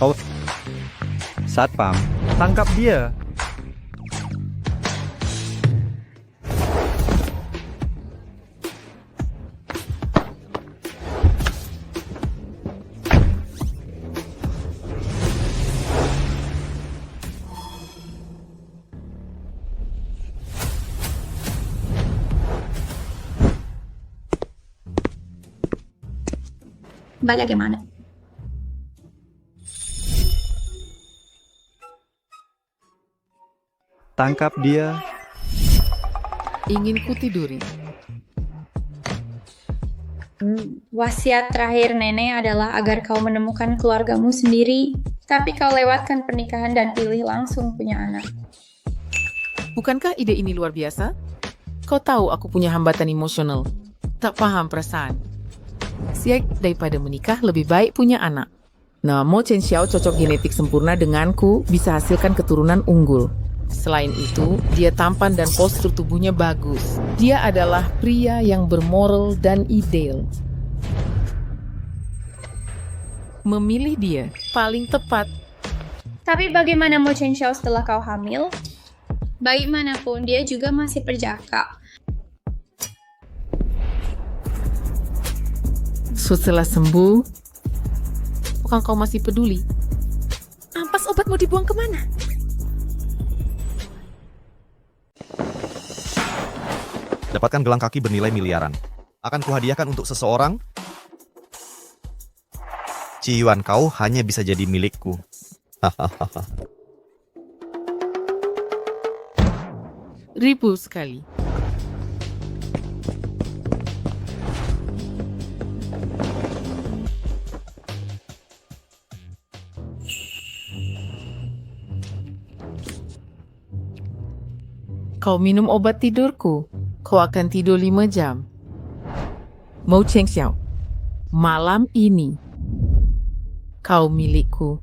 Kau satpam, tangkap dia. Bagaimana? Tangkap dia. Ingin ku tiduri. Wasiat terakhir nenek adalah agar kau menemukan keluargamu sendiri, tapi kau lewatkan pernikahan dan pilih langsung punya anak. Bukankah ide ini luar biasa? Kau tahu aku punya hambatan emosional. Tak paham perasaan. Siap daripada menikah, lebih baik punya anak. Nah, Mo Chen Xiao cocok genetik sempurna denganku, bisa hasilkan keturunan unggul. Selain itu, dia tampan dan postur tubuhnya bagus. Dia adalah pria yang bermoral dan ideal. Memilih dia paling tepat. Tapi bagaimana Mo Chen Xiao setelah kau hamil? Bagaimanapun dia juga masih perjaka. Setelah sembuh, bukan kau masih peduli? Ampas obatmu dibuang kemana? Dapatkan gelang kaki bernilai miliaran. Akan kuhadiahkan untuk seseorang. Ciyuan kau hanya bisa jadi milikku. Ribu sekali. Kau minum obat tidurku. Kau akan tidur 5 jam. Mo Chen Xiao, malam ini kau milikku.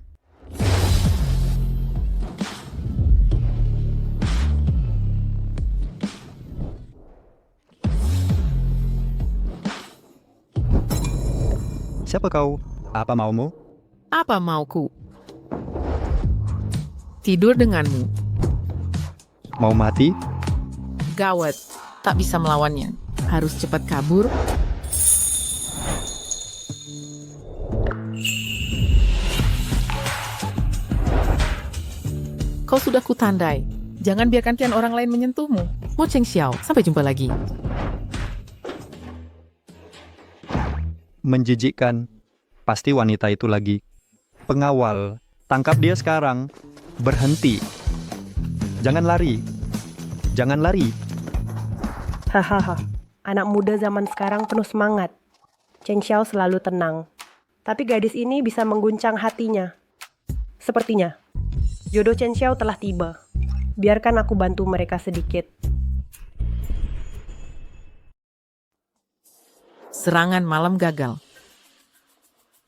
Siapa kau? Apa maumu? Apa mauku? Tidur denganmu. Mau mati? Gawat, tak bisa melawannya. Harus cepat kabur. Kau sudah kutandai. Jangan biarkan kian orang lain menyentuhmu. Mo Chen Xiao, sampai jumpa lagi. Menjijikkan. Pasti wanita itu lagi. Pengawal, tangkap dia sekarang. Berhenti. Jangan lari. Jangan lari. Hahaha, anak muda zaman sekarang penuh semangat. Chen Xiao selalu tenang. Tapi gadis ini bisa mengguncang hatinya. Sepertinya, jodoh Chen Xiao telah tiba. Biarkan aku bantu mereka sedikit. Serangan malam gagal.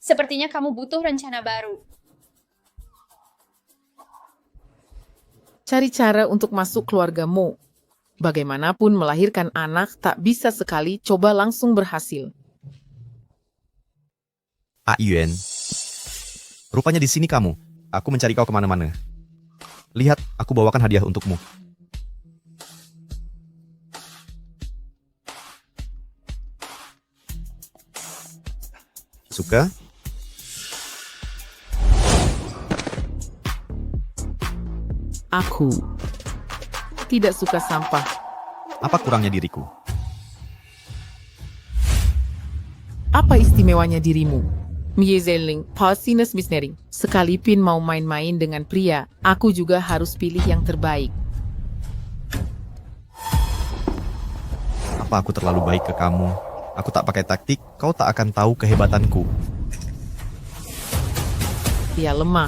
Sepertinya kamu butuh rencana baru. Cari cara untuk masuk keluarga Mo. Bagaimanapun melahirkan anak tak bisa sekali coba langsung berhasil. Ah Yuan, rupanya di sini kamu. Aku mencari kau kemana-mana. Lihat, aku bawakan hadiah untukmu. Suka? Aku tidak suka sampah. Apa kurangnya diriku? Apa istimewanya dirimu? Mie Zengling, Pausinus Misnering. Sekalipun mau main-main dengan pria, aku juga harus pilih yang terbaik. Apa aku terlalu baik ke kamu? Aku tak pakai taktik, kau tak akan tahu kehebatanku. Dia lemah.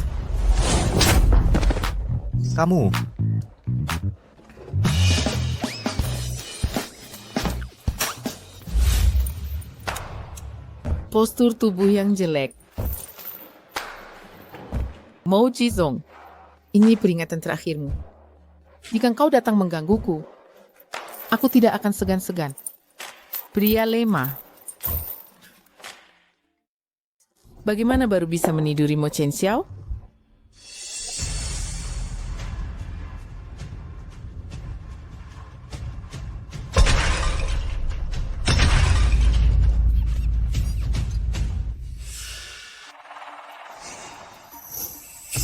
Kamu, Postur tubuh yang jelek. Mo Jizong, ini peringatan terakhirmu. Jika kau datang menggangguku, aku tidak akan segan-segan. Pria lemah. Bagaimana baru bisa meniduri Mo Chen Xiao?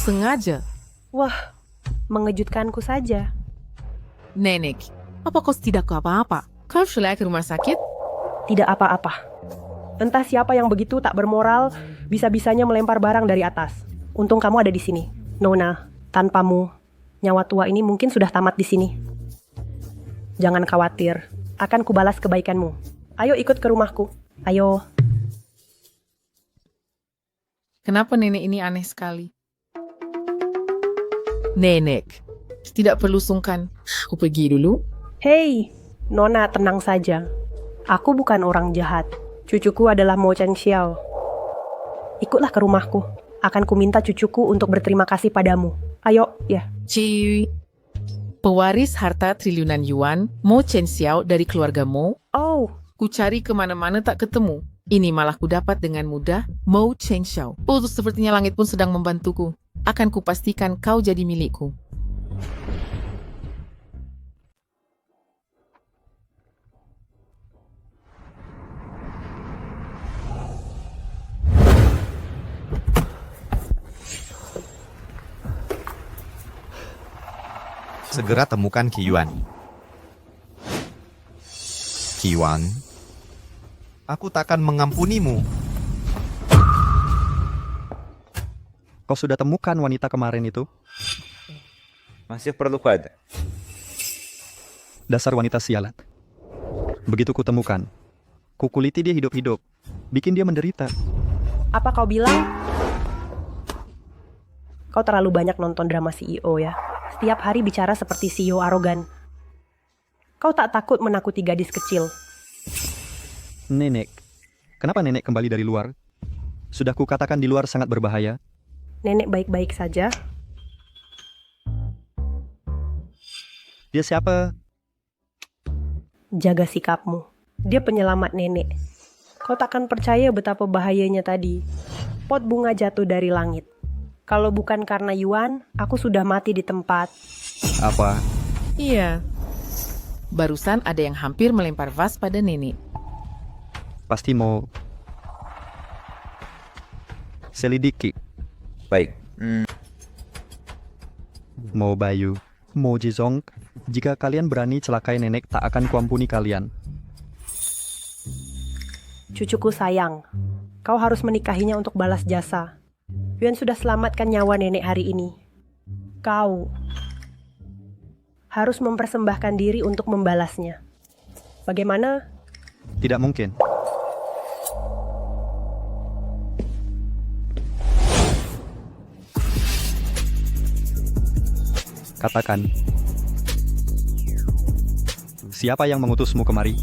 sengaja. Wah, mengejutkanku saja. Nenek, apa kau tidak ke apa-apa? Kau sudah ke rumah sakit? Tidak apa-apa. Entah siapa yang begitu tak bermoral, bisa-bisanya melempar barang dari atas. Untung kamu ada di sini. Nona, tanpamu, nyawa tua ini mungkin sudah tamat di sini. Jangan khawatir, akan kubalas kebaikanmu. Ayo ikut ke rumahku. Ayo. Kenapa nenek ini aneh sekali? Nenek, tidak perlu sungkan. Aku pergi dulu. Hei, Nona tenang saja. Aku bukan orang jahat. Cucuku adalah Mo Chen Xiao. Ikutlah ke rumahku. Akan kuminta cucuku untuk berterima kasih padamu. Ayo, ya. Ciwi. Pewaris harta triliunan yuan, Mo Chen Xiao dari keluarga Mo. Oh, Ku cari kemana-mana tak ketemu. Ini malah ku dapat dengan mudah Mo Chen Xiao. Oh, sepertinya langit pun sedang membantuku. Akan kupastikan kau jadi milikku. Segera temukan Qi Yuan. Qi Yuan, aku takkan mengampunimu. Kau sudah temukan wanita kemarin itu? Masih perlu kuat. Dasar wanita sialat. Begitu kutemukan, kukuliti dia hidup-hidup, bikin dia menderita. apa kau bilang? Kau terlalu banyak nonton drama CEO ya. Setiap hari bicara seperti CEO arogan. Kau tak takut menakuti gadis kecil? Nenek, kenapa nenek kembali dari luar? Sudah kukatakan di luar sangat berbahaya. Nenek baik-baik saja. Dia siapa? Jaga sikapmu. Dia penyelamat nenek. Kau takkan percaya betapa bahayanya tadi. Pot bunga jatuh dari langit. Kalau bukan karena Yuan, aku sudah mati di tempat. Apa? Iya. Barusan ada yang hampir melempar vas pada nenek. Pasti mau selidiki. Baik. Mau Bayu, mau Jizong, jika kalian berani celakai nenek, tak akan kuampuni kalian. Cucuku sayang, kau harus menikahinya untuk balas jasa. Yuan sudah selamatkan nyawa nenek hari ini. Kau harus mempersembahkan diri untuk membalasnya. Bagaimana? Tidak mungkin. Katakan, siapa yang mengutusmu kemari?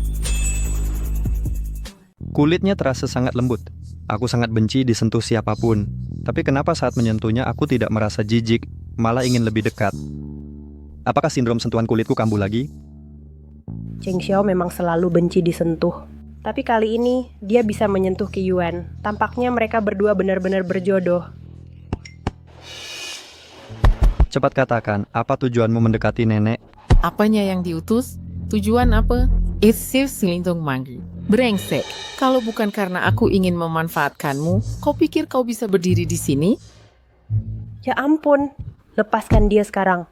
Kulitnya terasa sangat lembut. Aku sangat benci disentuh siapapun. Tapi kenapa saat menyentuhnya aku tidak merasa jijik, malah ingin lebih dekat? Apakah sindrom sentuhan kulitku kambuh lagi? Cheng Xiao memang selalu benci disentuh. Tapi kali ini dia bisa menyentuh Qi Yuan. Tampaknya mereka berdua benar-benar berjodoh. Cepat katakan, apa tujuanmu mendekati nenek? Apanya yang diutus? Tujuan apa? It's safe Silintong Manggi. Brengsek, kalau bukan karena aku ingin memanfaatkanmu, kau pikir kau bisa berdiri di sini? Ya ampun, lepaskan dia sekarang.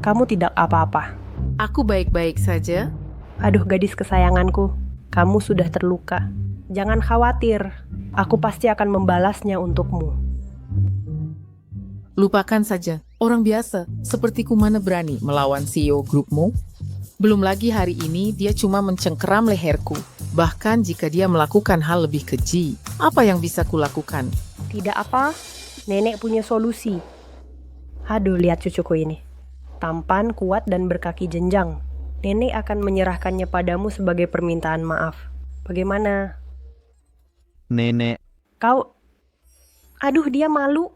Kamu tidak apa-apa. Aku baik-baik saja. Aduh gadis kesayanganku, kamu sudah terluka. Jangan khawatir, aku pasti akan membalasnya untukmu. Lupakan saja, orang biasa sepertiku mana berani melawan CEO grupmu? Belum lagi hari ini dia cuma mencengkeram leherku. Bahkan jika dia melakukan hal lebih keji, apa yang bisa kulakukan? Tidak apa, nenek punya solusi. Aduh, lihat cucuku ini. Tampan, kuat, dan berkaki jenjang. Nenek akan menyerahkannya padamu sebagai permintaan maaf. Bagaimana? Nenek, Kau... Aduh, dia malu.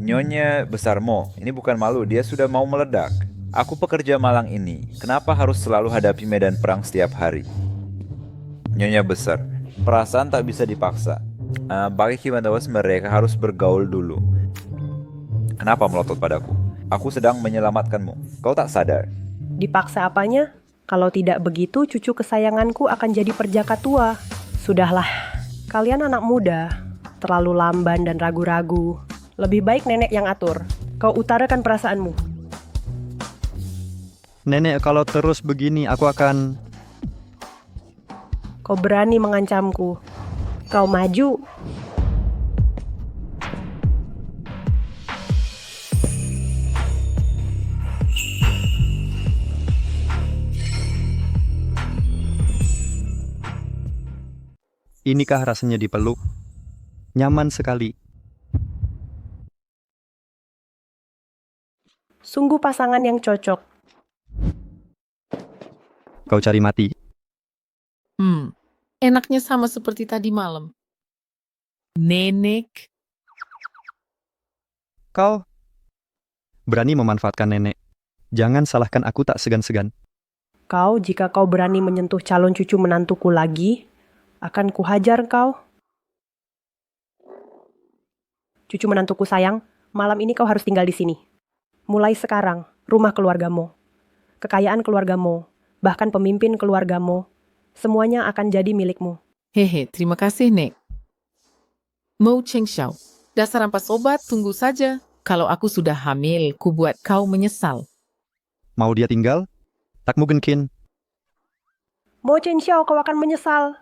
Nyonya besar Mo, ini bukan malu, dia sudah mau meledak. Aku pekerja malang ini, kenapa harus selalu hadapi medan perang setiap hari? Nyonya besar, perasaan tak bisa dipaksa. Bagi Kibantawas mereka harus bergaul dulu. Kenapa melotot padaku? Aku sedang menyelamatkanmu. Kau tak sadar? Dipaksa apanya? Kalau tidak begitu, cucu kesayanganku akan jadi perjaka tua. Sudahlah, kalian anak muda. terlalu lamban dan ragu-ragu. Lebih baik nenek yang atur. Kau utarakan perasaanmu. Nenek, kalau terus begini aku akan... Kau berani mengancamku. Kau maju. Inikah rasanya dipeluk? Nyaman sekali. Sungguh pasangan yang cocok. Kau cari mati. Enaknya sama seperti tadi malam. Nenek, Kau berani memanfaatkan nenek. Jangan salahkan aku tak segan-segan. Jika kau berani menyentuh calon cucu menantuku lagi, akan kuhajar kau. Cucu menantuku sayang, malam ini kau harus tinggal di sini. Mulai sekarang, rumah keluargamu, kekayaan keluargamu, bahkan pemimpin keluargamu, semuanya akan jadi milikmu. hehe, terima kasih, Nek. Mo Cheng Xiao, dasar ampas obat, tunggu saja. Kalau aku sudah hamil, ku buat kau menyesal. Mau dia tinggal? Tak mungkin. Mo Chen Xiao, kau akan menyesal.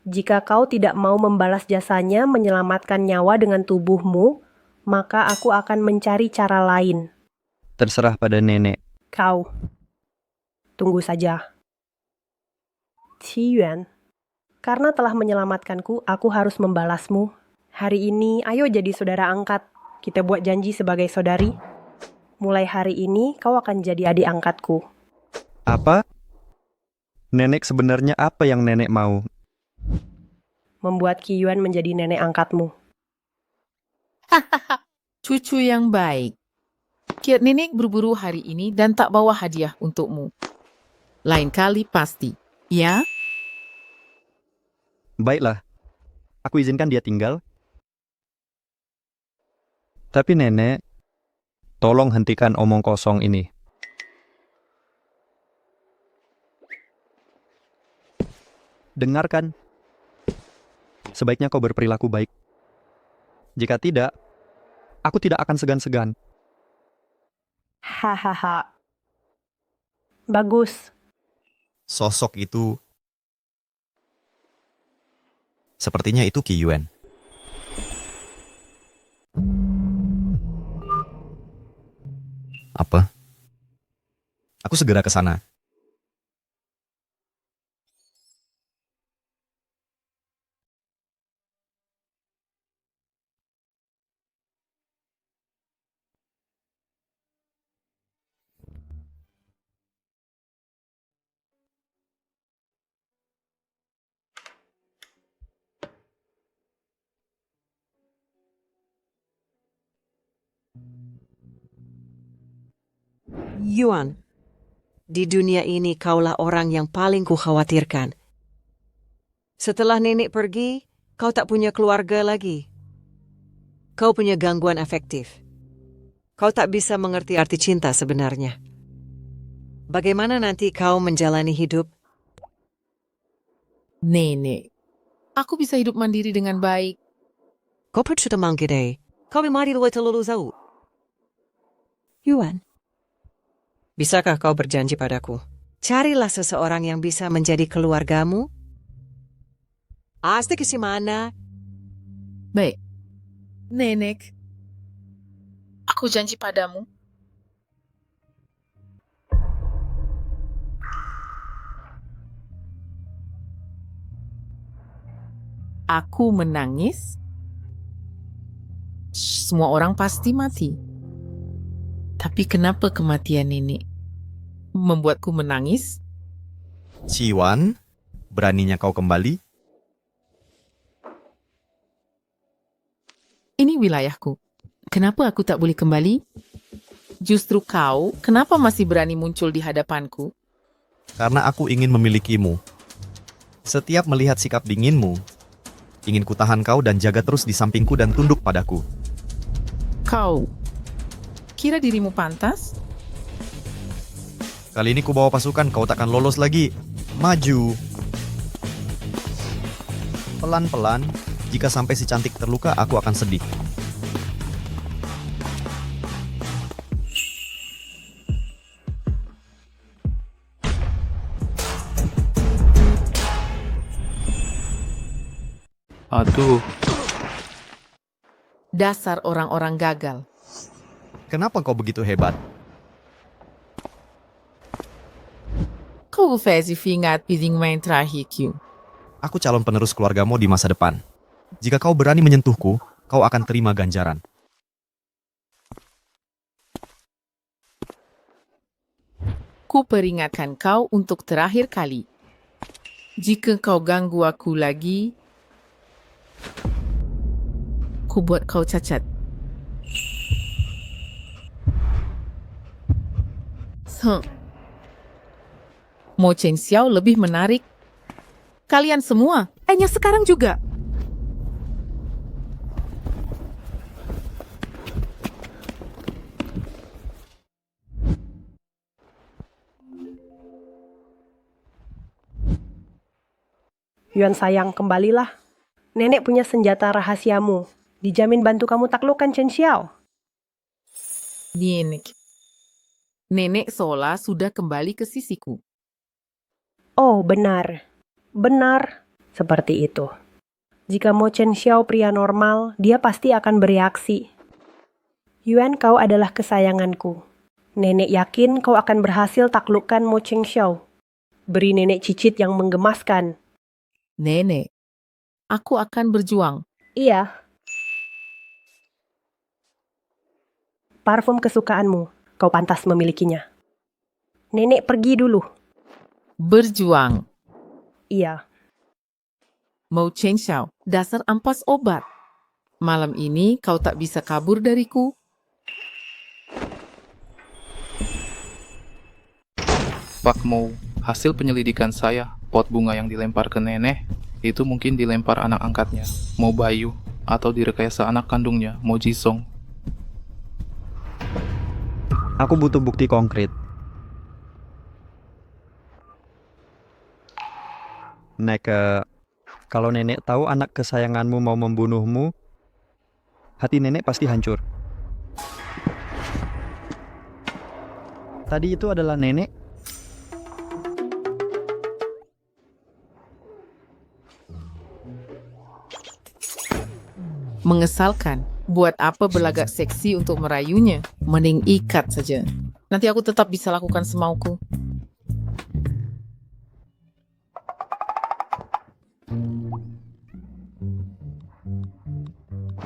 Jika kau tidak mau membalas jasanya menyelamatkan nyawa dengan tubuhmu, maka aku akan mencari cara lain. Terserah pada nenek. Kau. Tunggu saja. Qi Yuan, karena telah menyelamatkanku, aku harus membalasmu. Hari ini, ayo jadi saudara angkat. Kita buat janji sebagai saudari. Mulai hari ini, kau akan jadi adik angkatku. Apa? Nenek sebenarnya apa yang nenek mau? Membuat Qi Yuan menjadi nenek angkatmu. Cucu yang baik. Kiat nenek berburu hari ini dan tak bawa hadiah untukmu. Lain kali pasti, ya? Baiklah. Aku izinkan dia tinggal. Tapi nenek, tolong hentikan omong kosong ini. Dengarkan. Sebaiknya kau berperilaku baik. Jika tidak, aku tidak akan segan-segan. Hahaha. Bagus. Sosok itu... Sepertinya itu Qi Yuan. Apa? Aku segera ke sana. Yuan, di dunia ini kaulah orang yang paling kukhawatirkan. Setelah nenek pergi, kau tak punya keluarga lagi. Kau punya gangguan afektif. Kau tak bisa mengerti arti cinta sebenarnya. Bagaimana nanti kau menjalani hidup? Nenek, aku bisa hidup mandiri dengan baik. Kau sudah manggil kau memari luar terlalu jauh. Yuan, bisakah kau berjanji padaku? Carilah seseorang yang bisa menjadi keluargamu. Pasti ke mana? Baik. Nenek, aku janji padamu. Aku menangis. Semua orang pasti mati. Tapi kenapa kematian nenek membuatku menangis? Qi Yuan, beraninya kau kembali? Ini wilayahku. Kenapa aku tak boleh kembali? Justru kau, kenapa masih berani muncul di hadapanku? Karena aku ingin memilikimu. Setiap melihat sikap dinginmu, ingin kutahan kau dan jaga terus di sampingku dan tunduk padaku. Kau, kira dirimu pantas? Kali ini ku bawa pasukan, kau takkan lolos lagi. Maju. Pelan-pelan, Jika sampai si cantik terluka, aku akan sedih. Aduh, Dasar orang-orang gagal. Kenapa kau begitu hebat? Kau fez ingat piring main terakhir Q. Aku calon penerus keluargamu di masa depan. Jika kau berani menyentuhku, kau akan terima ganjaran. Ku peringatkan kau untuk terakhir kali. Jika kau ganggu aku lagi, ku buat kau cacat. Mo Chen Xiao lebih menarik. Kalian semua, hanya sekarang juga. Yuan sayang, kembalilah. Nenek punya senjata rahasiamu. Dijamin bantu kamu taklukkan Chen Xiao. Nenek Sola sudah kembali ke sisiku. Oh, benar. Benar. Seperti itu. Jika Mo Chen Xiao pria normal, dia pasti akan bereaksi. Yuan, kau adalah kesayanganku. Nenek yakin kau akan berhasil taklukkan Mo Chen Xiao. Beri nenek cicit yang menggemaskan. Nenek, aku akan berjuang. Iya. Parfum kesukaanmu, kau pantas memilikinya. Nenek pergi dulu. Berjuang. Iya. Mo Chen Xiao, dasar ampas obat. Malam ini kau tak bisa kabur dariku. Pak Mo, hasil penyelidikan saya, pot bunga yang dilempar ke nenek, itu mungkin dilempar anak angkatnya, Mo Bayu, atau direkayasa anak kandungnya, Mo Jisong. Aku butuh bukti konkret. Nek, kalau nenek tahu anak kesayanganmu mau membunuhmu, hati nenek pasti hancur. Tadi itu adalah nenek. Mengesalkan. Buat apa berlagak seksi untuk merayunya? Mending ikat saja. Nanti aku tetap bisa lakukan semauku.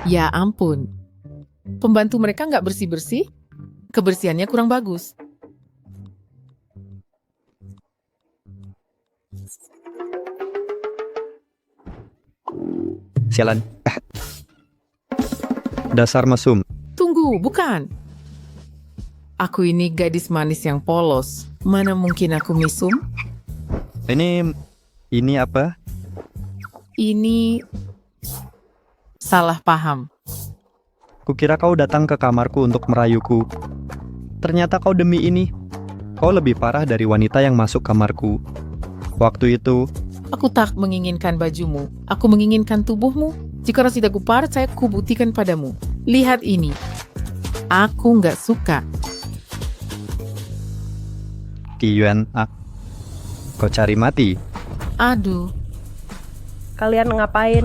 Ya ampun. Pembantu mereka nggak bersih-bersih? Kebersihannya kurang bagus. Sialan. Dasar mesum. Tunggu, bukan. Aku ini gadis manis yang polos. Mana mungkin aku mesum? Ini apa? Ini salah paham. Kukira kau datang ke kamarku untuk merayuku. Ternyata kau demi ini. Kau lebih parah dari wanita yang masuk kamarku. Waktu itu, Aku tak menginginkan bajumu. Aku menginginkan tubuhmu. Jika rasa tidak kupar, saya kubuktikan padamu. Lihat ini. Aku nggak suka. Ki Yuan, kau cari mati. Aduh, Kalian ngapain?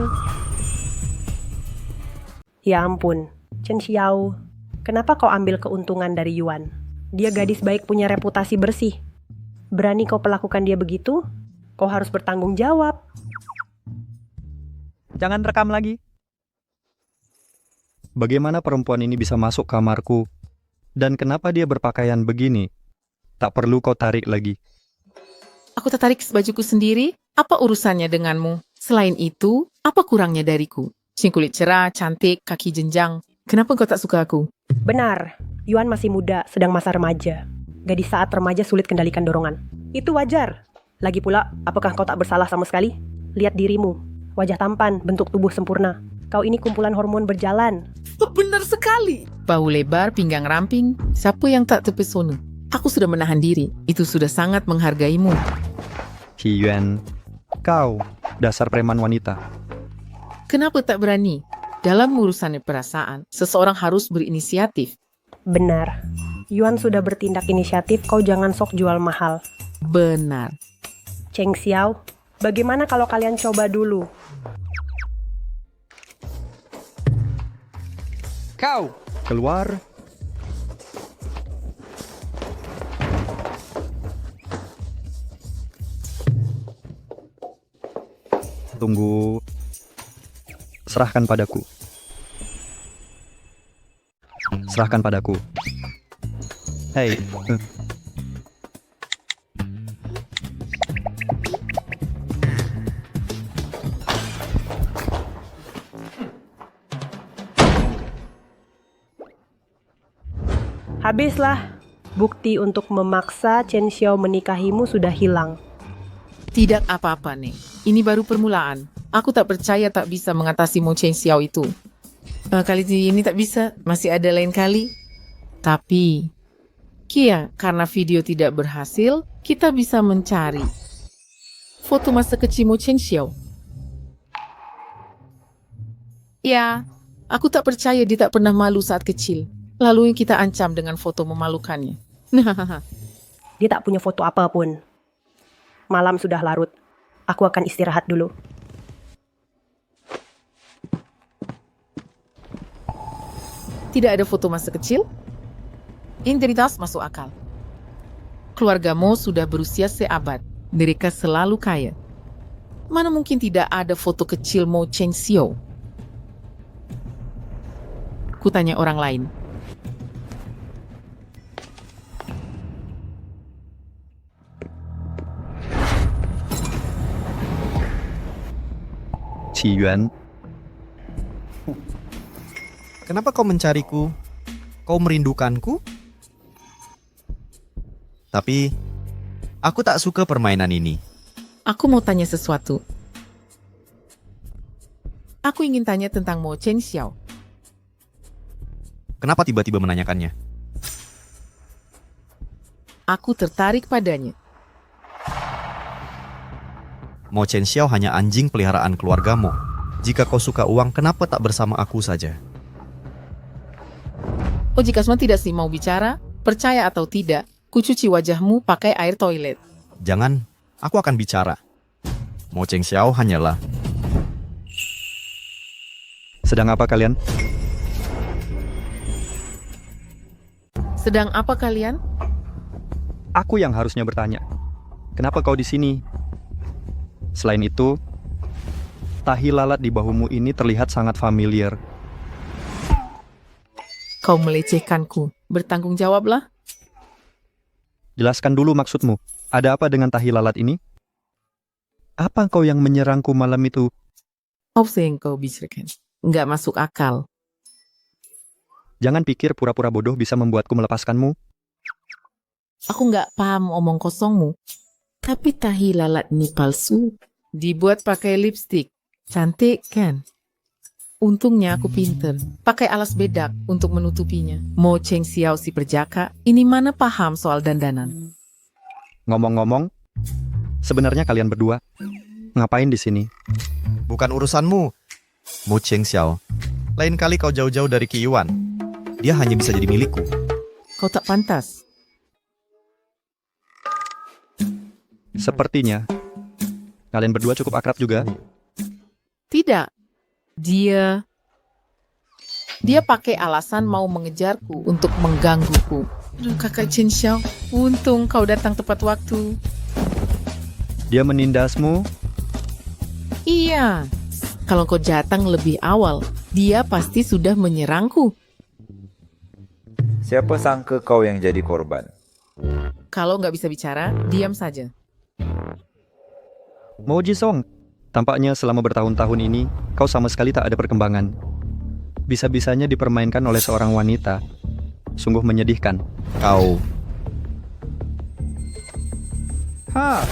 Ya ampun, Chen Xiao. Kenapa kau ambil keuntungan dari Yuan? Dia gadis baik punya reputasi bersih. Berani kau perlakukan dia begitu? Kau harus bertanggung jawab. Jangan rekam lagi. Bagaimana perempuan ini bisa masuk kamarku? Dan kenapa dia berpakaian begini? Tak perlu kau tarik lagi. aku tertarik bajuku sendiri. Apa urusannya denganmu? Selain itu, apa kurangnya dariku? Kulit cerah, cantik, kaki jenjang. Kenapa kau tak suka aku? Benar, Yuan masih muda, sedang masa remaja. Gadis saat remaja sulit kendalikan dorongan. Itu wajar. Lagi pula, apakah kau tak bersalah sama sekali? Lihat dirimu. Wajah tampan, bentuk tubuh sempurna. Kau ini kumpulan hormon berjalan. Benar sekali. Bahu lebar, pinggang ramping. Siapa yang tak terpesona? Aku sudah menahan diri. Itu sudah sangat menghargaimu. Ki Yuan, kau dasar preman wanita. Kenapa tak berani? Dalam urusan perasaan, seseorang harus berinisiatif. Benar. Yuan sudah bertindak inisiatif, kau jangan sok jual mahal. Benar. Cheng Xiao, bagaimana kalau kalian coba dulu? Kau keluar. Tunggu. Serahkan padaku. Serahkan padaku. Hei. Habislah. Bukti untuk memaksa Chen Xiao menikahimu sudah hilang. Tidak apa-apa, Nek. Ini baru permulaan. Aku tak percaya tak bisa mengatasi Mo Chen Xiao itu. Kali ini tak bisa, masih ada lain kali. Tapi, karena video tidak berhasil, kita bisa mencari foto masa kecil Mo Chen Xiao. Ya, aku tak percaya dia tak pernah malu saat kecil. Lalu kita ancam dengan foto memalukannya. Dia tak punya foto apapun. Malam sudah larut. Aku akan istirahat dulu. Tidak ada foto masa kecil? Integritas masuk akal. Keluarga Mo sudah berusia seabad. Mereka selalu kaya. Mana mungkin tidak ada foto kecil Mo Chen Xiao? Kutanya orang lain. Qi Yuan, Kenapa kau mencariku? Kau merindukanku? Tapi, aku tak suka permainan ini. Aku mau tanya sesuatu. Aku ingin tanya tentang Mo Chen Xiao. Kenapa tiba-tiba menanyakannya? Aku tertarik padanya. Mo Chen Xiao hanya anjing peliharaan keluargamu. Jika kau suka uang, kenapa tak bersama aku saja? Oh, jika semua tidak sih mau bicara, percaya atau tidak, ku cuci wajahmu pakai air toilet. Jangan, aku akan bicara. Mo Chen Xiao hanyalah... sedang apa kalian? Sedang apa kalian? Aku yang harusnya bertanya. Kenapa kau di sini? Selain itu, tahi lalat di bahumu ini terlihat sangat familiar. Kau melecehkanku. Bertanggung jawablah. Jelaskan dulu maksudmu. Ada apa dengan tahi lalat ini? Apa kau yang menyerangku malam itu? Apa yang kau bicarakan? Nggak masuk akal. Jangan pikir pura-pura bodoh bisa membuatku melepaskanmu. Aku nggak paham omong kosongmu. Tapi tahi lalat ini palsu. Dibuat pakai lipstik. Cantik kan? Untungnya aku pinter. Pakai alas bedak untuk menutupinya. Mo Chen Xiao si perjaka, ini mana paham soal dandanan. Ngomong-ngomong, sebenarnya kalian berdua ngapain di sini? Bukan urusanmu, Mo Chen Xiao. Lain kali kau jauh-jauh dari Qi Yuan. Dia hanya bisa jadi milikku. Kau tak pantas. Sepertinya kalian berdua cukup akrab juga. Tidak. Dia pakai alasan mau mengejarku untuk menggangguku. Aduh, kakak Chen Xiao, untung kau datang tepat waktu. Dia menindasmu. Iya, kalau kau datang lebih awal, dia pasti sudah menyerangku. Siapa sangka kau yang jadi korban? Kalau nggak bisa bicara, diam saja. Mo Jisong, tampaknya selama bertahun-tahun ini kau sama sekali tak ada perkembangan. Bisa-bisanya dipermainkan oleh seorang wanita. Sungguh menyedihkan. Kau... Ha!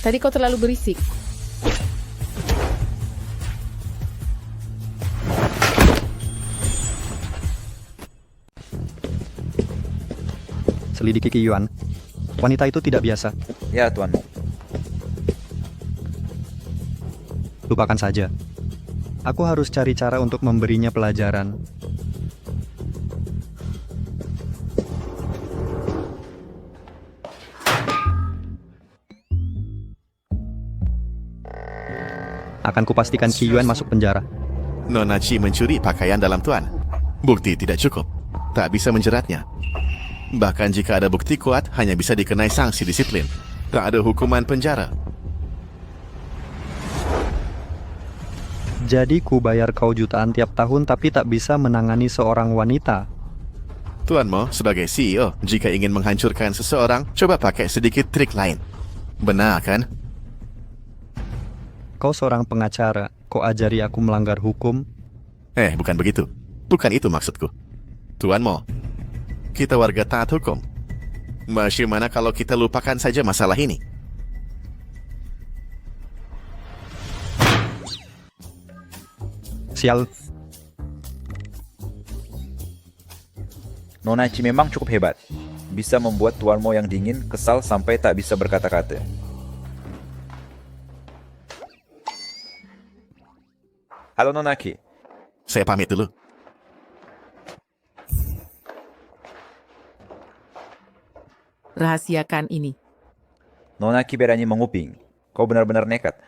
Tadi kau terlalu berisik. Selidiki Qi Yuan. Wanita itu tidak biasa. Ya, Tuan Mo. Lupakan saja. Aku harus cari cara untuk memberinya pelajaran. Akan kupastikan Qi Yuan masuk penjara. Nona Chi mencuri pakaian dalam tuan. Bukti tidak cukup. Tak bisa menjeratnya. Bahkan jika ada bukti kuat, hanya bisa dikenai sanksi disiplin. Tak ada hukuman penjara. Jadi ku bayar kau jutaan tiap tahun tapi tak bisa menangani seorang wanita. Tuan Mo, sebagai CEO, jika ingin menghancurkan seseorang, coba pakai sedikit trik lain. Benar kan? Kau seorang pengacara, kau ajari aku melanggar hukum. Bukan begitu. Bukan itu maksudku. Tuan Mo, kita warga taat hukum. Bagaimana kalau kita lupakan saja masalah ini? Sial, Nona Chi memang cukup hebat. Bisa membuat Tuan Mo yang dingin kesal sampai tak bisa berkata-kata. Halo Nona Chi. Saya pamit dulu. Rahasiakan ini. Nona Chi berani menguping. Kau benar-benar nekat.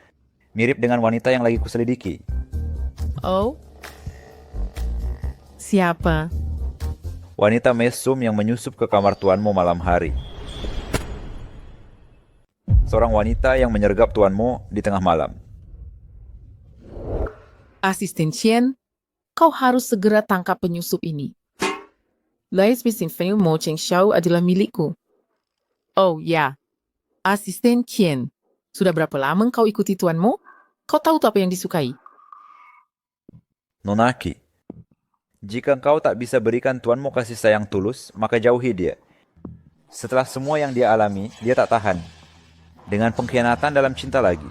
Mirip dengan wanita yang lagi kuselidiki. Oh? Siapa? Wanita mesum yang menyusup ke kamar Tuan Mo malam hari. Seorang wanita yang menyergap Tuan Mo di tengah malam. Asisten Chen, kau harus segera tangkap penyusup ini. Lais Bisinfeng Mo Cheng Xiao adalah milikku. Oh ya, Asisten Chen, sudah berapa lama kau ikuti Tuan Mo? Kau tahu apa yang disukai? Nona Chi, jika engkau tak bisa berikan Tuan Mo kasih sayang tulus, maka jauhi dia. Setelah semua yang dia alami, dia tak tahan. Dengan pengkhianatan dalam cinta lagi.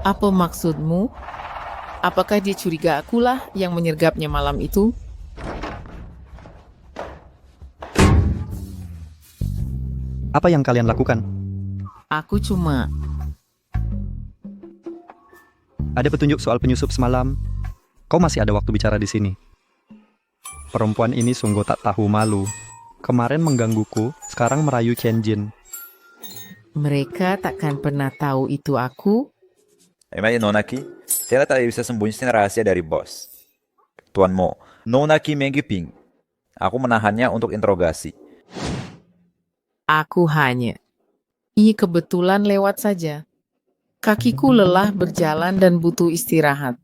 Apa maksudmu? Apakah dia curiga akulah yang menyergapnya malam itu? apa yang kalian lakukan? Aku cuma... Ada petunjuk soal penyusup semalam. Kau masih ada waktu bicara di sini. Perempuan ini sungguh tak tahu malu. Kemarin menggangguku, sekarang merayu Chen Jin. Mereka takkan pernah tahu itu aku. Emangnya Nona Chi, saya tak bisa sembunyikan rahasia dari bos. Tuan Mo, Nona Chi Menggiping. Aku menahannya untuk interogasi. Aku hanya... Ini kebetulan lewat saja. Kakiku lelah berjalan dan butuh istirahat.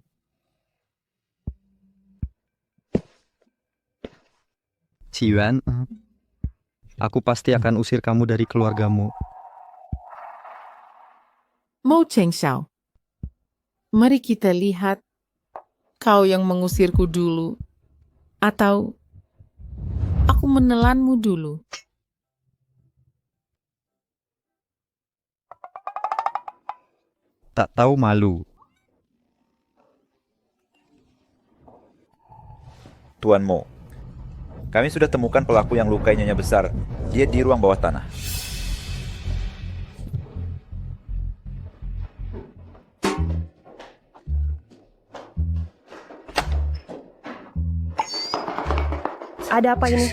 Ciwan, aku pasti akan usir kamu dari keluargamu. Mo Cheng Xiao, mari kita lihat kau yang mengusirku dulu. Atau aku menelanmu dulu. Tak tahu malu. Tuan Mo, kami sudah temukan pelaku yang lukai Nyonya Besar. Dia di ruang bawah tanah. Ada apa ini?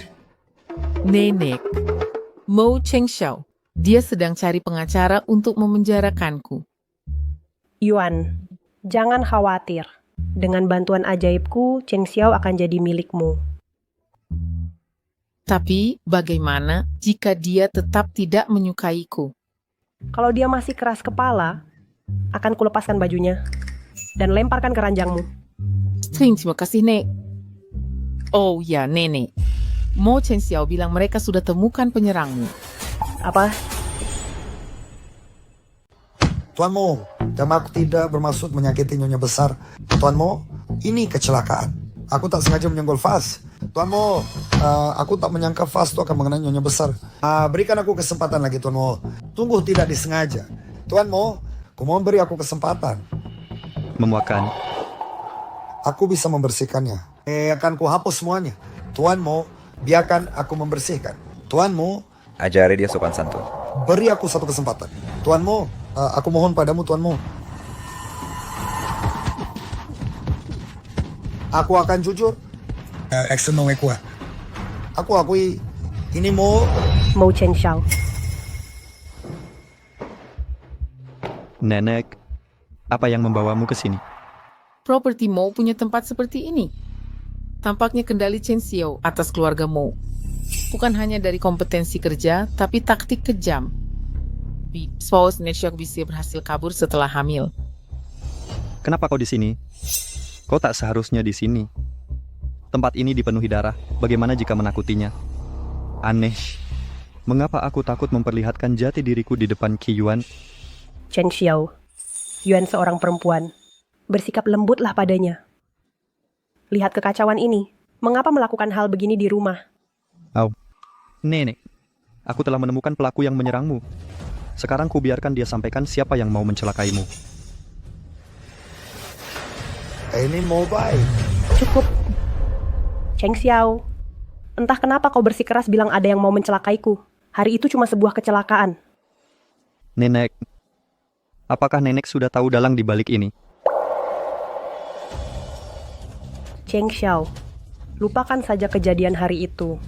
Nenek, Mo Cheng Xiao. Dia sedang cari pengacara untuk memenjarakanku. Yuan, jangan khawatir. Dengan bantuan ajaibku, Cheng Xiao akan jadi milikmu. Tapi bagaimana jika dia tetap tidak menyukaiku? Kalau dia masih keras kepala, akan kulepaskan bajunya dan lemparkan ke ranjangmu. Terima kasih, Nek. Oh ya, Nenek. Mo Cheng Xiao bilang mereka sudah temukan penyerangmu. Apa? Tuan Mo, aku tidak bermaksud menyakiti Nyonya Besar. Tuan Mo, ini kecelakaan. Aku tak sengaja menyenggol vas. Tuan Mo, aku tak menyangka vas itu akan mengenai Nyonya Besar. Berikan aku kesempatan lagi, Tuan Mo. Tunggu tidak disengaja. Tuan Mo, aku mohon beri aku kesempatan. Memuakan. Aku bisa membersihkannya. Akan ku hapus semuanya. Tuan Mo, biarkan aku membersihkan. Tuanmu, Ajari dia sopan santun. beri aku satu kesempatan. Tuanmu, aku mohon padamu, Tuanmu. Aku akan jujur. Action no kuat. Aku akui, ini Mo. Mo Chen Xiao. Nenek, apa yang membawamu ke sini? Properti Mo punya tempat seperti ini. Tampaknya kendali Chen Xiao atas keluarga Mo. Bukan hanya dari kompetensi kerja, tapi taktik kejam. Spouse Netshok bisa berhasil kabur setelah hamil. Kenapa kau di sini? Kau tak seharusnya di sini. Tempat ini dipenuhi darah. Bagaimana jika menakutinya? Aneh. Mengapa aku takut memperlihatkan jati diriku di depan Qi Yuan? Chen Xiao. Yuan seorang perempuan. Bersikap lembutlah padanya. Lihat kekacauan ini. Mengapa melakukan hal begini di rumah? Nenek, aku telah menemukan pelaku yang menyerangmu. Sekarang ku biarkan dia sampaikan siapa yang mau mencelakaimu. Ini Mo baik. Cukup. Cheng Xiao. Entah kenapa kau bersikeras bilang ada yang mau mencelakaiku. Hari itu cuma sebuah kecelakaan. Nenek, apakah nenek sudah tahu dalang di balik ini? Cheng Xiao. Lupakan saja kejadian hari itu.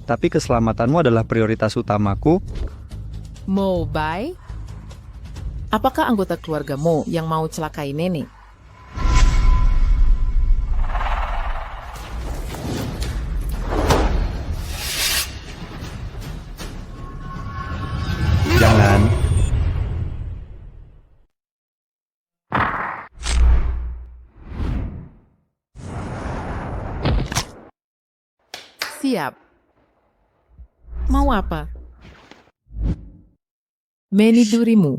Tapi keselamatanmu adalah prioritas utamaku. Mo Bai? Apakah anggota keluarga Mo yang mau celakai nenek? Jangan. Siap. Mau apa? Menidurimu.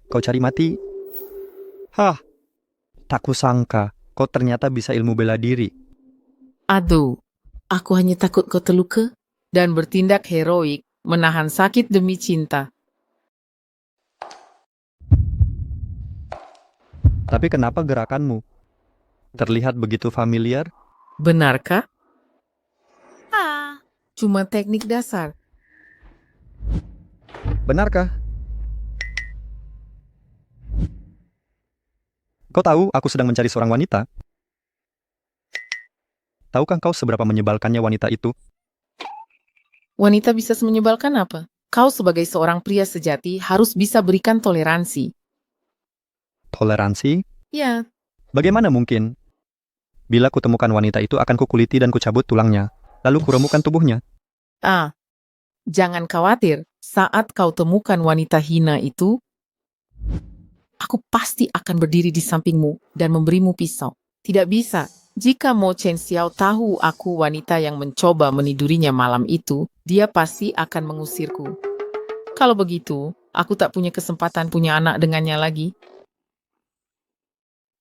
Kau cari mati? Hah, tak kusangka kau ternyata bisa ilmu bela diri. Aduh, aku hanya takut kau terluka dan bertindak heroik menahan sakit demi cinta. Tapi kenapa gerakanmu terlihat begitu familiar? Benarkah? Cuma teknik dasar. Benarkah? Kau tahu aku sedang mencari seorang wanita? Tahukah kau seberapa menyebalkannya wanita itu? Wanita bisa menyebalkan apa? Kau sebagai seorang pria sejati harus bisa berikan toleransi. Toleransi? Ya, Bagaimana mungkin? Bila kutemukan wanita itu akan kukuliti dan kucabut tulangnya, lalu kuremukkan tubuhnya. Jangan khawatir. Saat kau temukan wanita hina itu, aku pasti akan berdiri di sampingmu dan memberimu pisau. Tidak bisa. Jika Mo Chen Xiao tahu aku wanita yang mencoba menidurinya malam itu, dia pasti akan mengusirku. Kalau begitu, aku tak punya kesempatan punya anak dengannya lagi.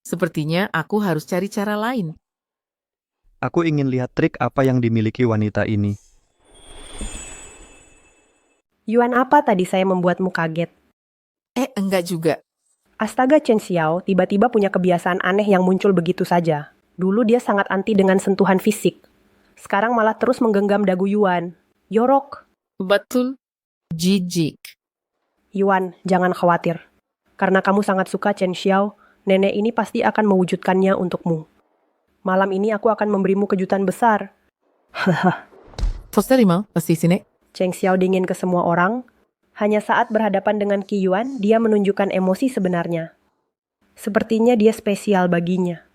Sepertinya aku harus cari cara lain. Aku ingin lihat trik apa yang dimiliki wanita ini. Yuan apa tadi saya membuatmu kaget? Enggak juga. Astaga, Chen Xiao tiba-tiba punya kebiasaan aneh yang muncul begitu saja. Dulu dia sangat anti dengan sentuhan fisik. Sekarang malah terus menggenggam dagu Yuan. Yorok. Betul. Jijik. Yuan, jangan khawatir. Karena kamu sangat suka Chen Xiao, nenek ini pasti akan mewujudkannya untukmu. Malam ini aku akan memberimu kejutan besar. Terima kasih, Sine. Cheng Xiao dingin ke semua orang. Hanya saat berhadapan dengan Qi Yuan, dia menunjukkan emosi sebenarnya. Sepertinya dia spesial baginya.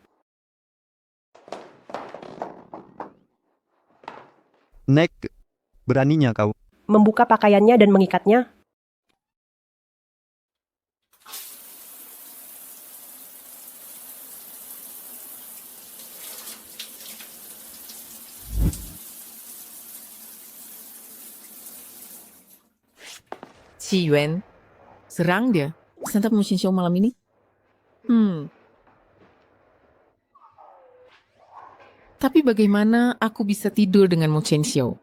Nek, beraninya kau. Membuka pakaiannya dan mengikatnya. Qi Yuan, serang dia. Santap Mo Chen Xiao malam ini? Tapi bagaimana aku bisa tidur dengan Mo Chen Xiao?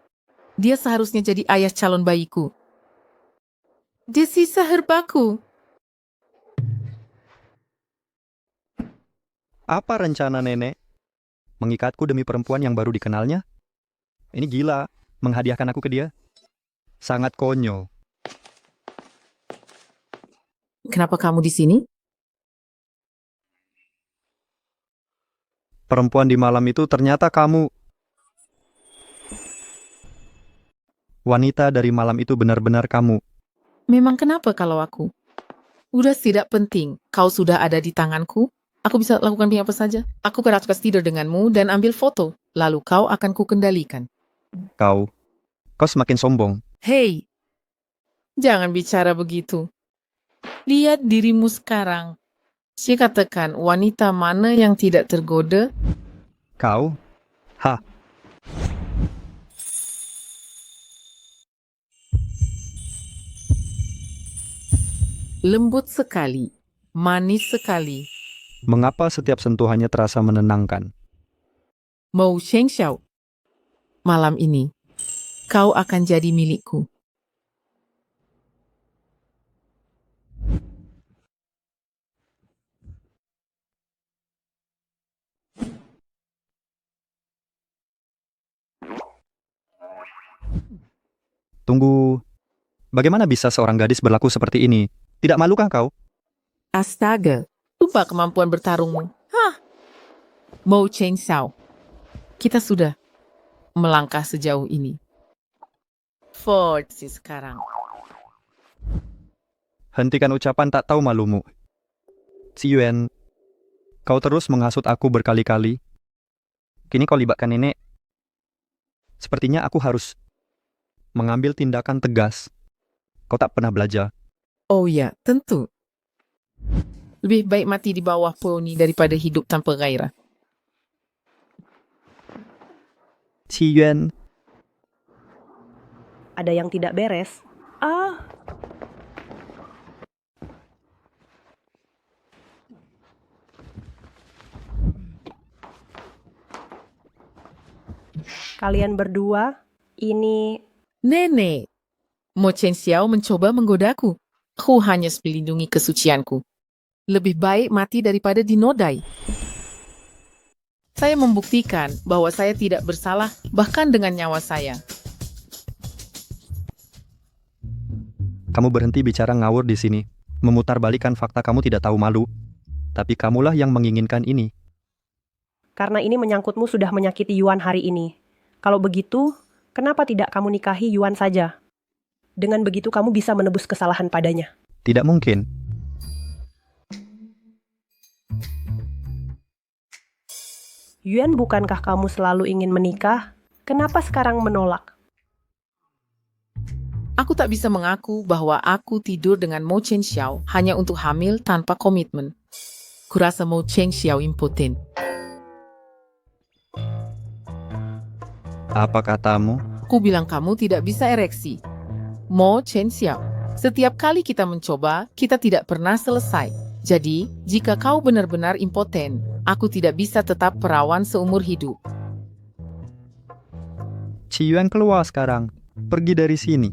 Dia seharusnya jadi ayah calon bayiku. Dia sisa herbaku. Apa rencana nenek? Mengikatku demi perempuan yang baru dikenalnya? Ini gila, menghadiahkan aku ke dia. Sangat konyol. Kenapa kamu di sini? Perempuan di malam itu ternyata kamu. Wanita dari malam itu benar-benar kamu. Memang kenapa kalau aku? Udah tidak penting, kau sudah ada di tanganku. Aku bisa lakukan apa saja. Aku beraktivitas tidur denganmu dan ambil foto. Lalu kau akan kukendalikan. Kau semakin sombong. Hei, jangan bicara begitu. Lihat dirimu sekarang. Saya katakan, wanita mana yang tidak tergoda? Kau? Hah? Lembut sekali, manis sekali. Mengapa setiap sentuhannya terasa menenangkan? Mou Shengxiao, malam ini kau akan jadi milikku. Tunggu, bagaimana bisa seorang gadis berlaku seperti ini? Tidak malukah kau? Astaga, lupa kemampuan bertarungmu. Hah? Mou Shengxiao, kita sudah melangkah sejauh ini. Ford sih sekarang. Hentikan ucapan tak tahu malumu. Si Yuan, kau terus menghasut aku berkali-kali. Kini kau libatkan nenek. Sepertinya aku harus mengambil tindakan tegas. Kau tak pernah belajar. Oh ya, tentu. Lebih baik mati di bawah poni daripada hidup tanpa gairah. Si Yuan, Ada yang tidak beres. Kalian berdua, ini Nenek, Mo Xiao mencoba menggodaku. Aku hanya melindungi kesucianku. Lebih baik mati daripada dinodai. Saya membuktikan bahwa saya tidak bersalah bahkan dengan nyawa saya. kamu berhenti bicara ngawur di sini. Memutarbalikkan fakta kamu tidak tahu malu. Tapi kamulah yang menginginkan ini. karena ini menyangkutmu sudah menyakiti Yuan hari ini. Kalau begitu, kenapa tidak kamu nikahi Yuan saja? Dengan begitu kamu bisa menebus kesalahan padanya. Tidak mungkin. Yuan, bukankah kamu selalu ingin menikah? Kenapa sekarang menolak? Aku tak bisa mengaku bahwa aku tidur dengan Mo Xiao hanya untuk hamil tanpa komitmen. Kurasa Mo Xiao impoten. Apa katamu? Aku bilang kamu tidak bisa ereksi. Mo Xiao, setiap kali kita mencoba, kita tidak pernah selesai. Jadi, jika kau benar-benar impoten, aku tidak bisa tetap perawan seumur hidup. Ci Yuan keluar sekarang. Pergi dari sini.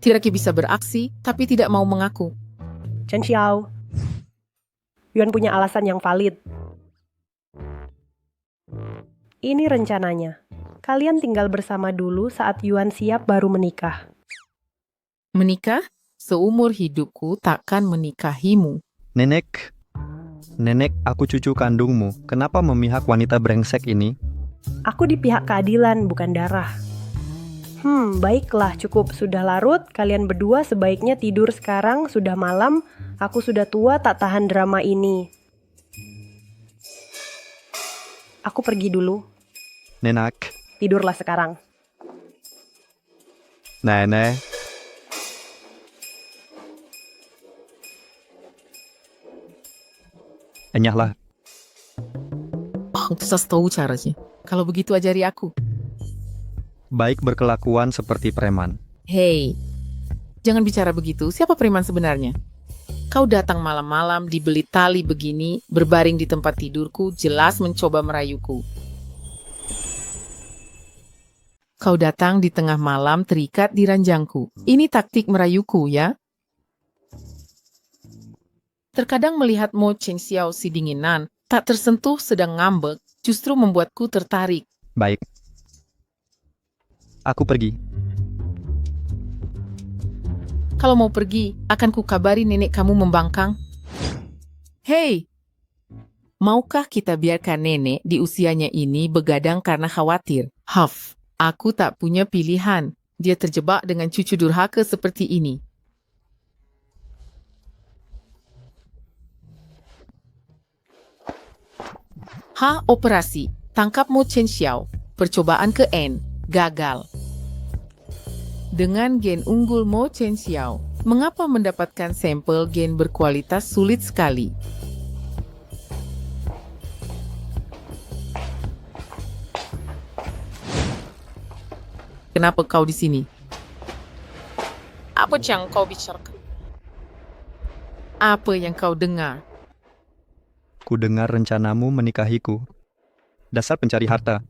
Tidak bisa beraksi, tapi tidak mau mengaku. Chen Xiao, Yuan punya alasan yang valid. Ini rencananya. Kalian tinggal bersama dulu saat Yuan siap baru menikah. Menikah? Seumur hidupku takkan menikahimu. Nenek, aku cucu kandungmu. Kenapa memihak wanita brengsek ini? Aku di pihak keadilan, bukan darah. Baiklah, cukup. Sudah larut, kalian berdua sebaiknya tidur sekarang, sudah malam. Aku sudah tua, tak tahan drama ini. Aku pergi dulu. Nenek, Tidurlah sekarang. Nenek. Enyahlah. Oh, saya tahu caranya. Kalau begitu ajari aku. Baik berkelakuan seperti preman. Hei, jangan bicara begitu. Siapa preman sebenarnya? Kau datang malam-malam, dibeli tali begini, berbaring di tempat tidurku, jelas mencoba merayuku. Kau datang di tengah malam terikat di ranjangku. Ini taktik merayuku, ya? Terkadang melihat Mo Xiao si dinginan, tak tersentuh sedang ngambek, justru membuatku tertarik. Baik. Aku pergi. Kalau mau pergi, akan kukabari nenek kamu membangkang. Hei, maukah kita biarkan nenek di usianya ini begadang karena khawatir? Huff, aku tak punya pilihan. Dia terjebak dengan cucu durhaka seperti ini. Operasi. Tangkap Mo Chen Xiao. Percobaan ke N. Gagal. Dengan gen unggul Mo Chen Xiao, mengapa mendapatkan sampel gen berkualitas sulit sekali? Kenapa kau di sini? Apa yang kau bicarakan? Apa yang kau dengar? Ku dengar rencanamu menikahiku. Dasar pencari harta.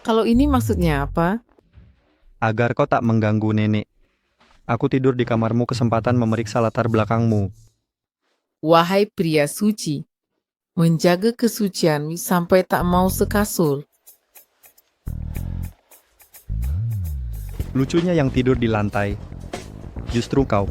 Kalau ini maksudnya apa? Agar kau tak mengganggu nenek. Aku tidur di kamarmu kesempatan memeriksa latar belakangmu. Wahai pria suci, menjaga kesucianmu sampai tak mau sekasur. Lucunya yang tidur di lantai. Justru kau.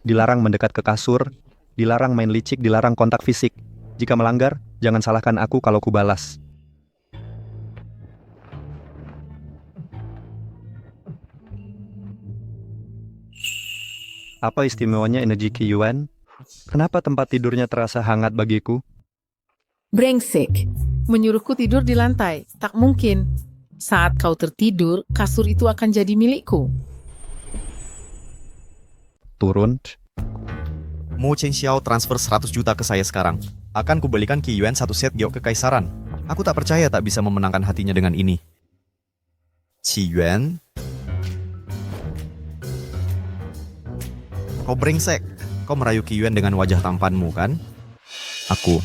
Dilarang mendekat ke kasur, dilarang main licik, dilarang kontak fisik. Jika melanggar, jangan salahkan aku kalau ku balas. Apa istimewanya energi Qi Yuan? Kenapa tempat tidurnya terasa hangat bagiku? Brengsek, menyuruhku tidur di lantai. Tak mungkin. Saat kau tertidur, kasur itu akan jadi milikku. Turun. Mo Chen Xiao transfer 100 juta ke saya sekarang. Akan kubelikan Qi Yuan satu set giok kekaisaran. Aku tak percaya tak bisa memenangkan hatinya dengan ini. Qi Yuan? Kau brengsek. Kau merayu Qi Yuan dengan wajah tampanmu, kan? Aku.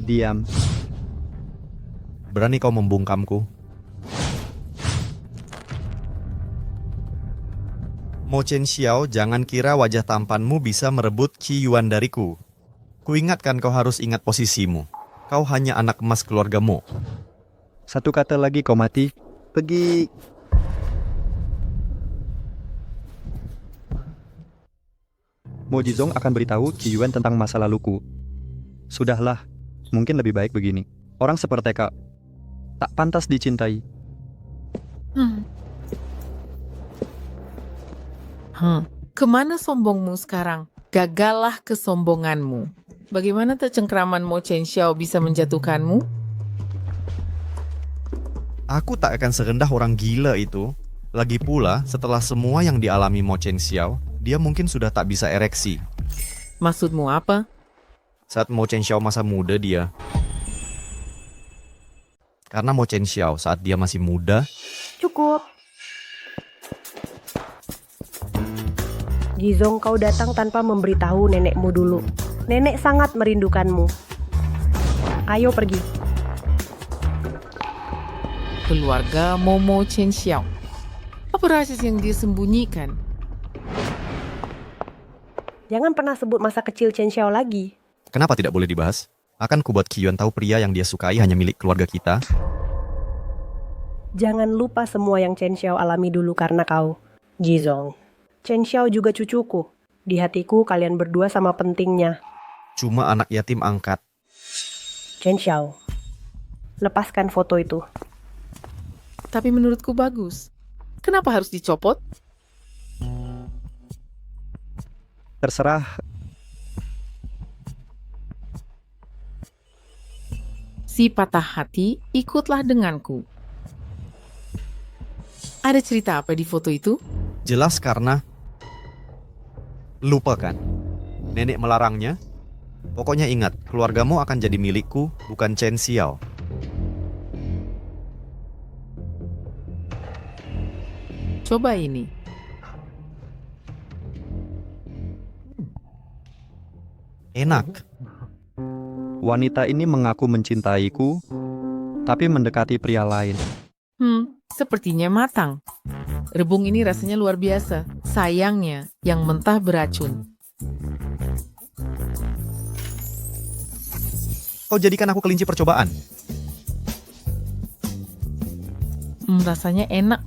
Diam. Berani kau membungkamku? Mo Chen Xiao, jangan kira wajah tampanmu bisa merebut Qi Yuan dariku. Kuingatkan kau harus ingat posisimu. Kau hanya anak emas keluargamu. Satu kata lagi kau mati. Pergi. Mo Jizong akan beritahu Qi Yuan tentang masa laluku. Sudahlah, mungkin lebih baik begini. Orang seperti kau tak pantas dicintai. Kemana sombongmu sekarang? Gagallah kesombonganmu. Bagaimana tercengkraman Mo Chen Xiao bisa menjatuhkanmu? Aku tak akan serendah orang gila itu. Lagi pula, setelah semua yang dialami Mo Chen Xiao, dia mungkin sudah tak bisa ereksi. Maksudmu apa? Saat Mo Chen Xiao masa muda dia. Karena Mo Chen Xiao saat dia masih muda. Cukup. Jizong, kau datang tanpa memberitahu nenekmu dulu. Nenek sangat merindukanmu. Ayo pergi. Keluarga Momo Chen Xiao. Apa rahasia yang dia sembunyikan? Jangan pernah sebut masa kecil Chen Xiao lagi. Kenapa tidak boleh dibahas? Akan kubuat Qi Yuan tahu pria yang dia sukai hanya milik keluarga kita. Jangan lupa semua yang Chen Xiao alami dulu karena kau, Jizong. Chen Xiao juga cucuku. Di hatiku kalian berdua sama pentingnya. Cuma anak yatim angkat. Chen Xiao, lepaskan foto itu. Tapi menurutku bagus. Kenapa harus dicopot? Terserah. Si patah hati, ikutlah denganku. Ada cerita apa di foto itu? Jelas karena... Lupakan. Nenek melarangnya. Pokoknya ingat, keluargamu akan jadi milikku, bukan Chen Xiao. Coba ini. Enak. Wanita ini mengaku mencintaiku, tapi mendekati pria lain. Sepertinya matang. Rebung ini rasanya luar biasa. Sayangnya, yang mentah beracun. Kau jadikan aku kelinci percobaan. Rasanya enak.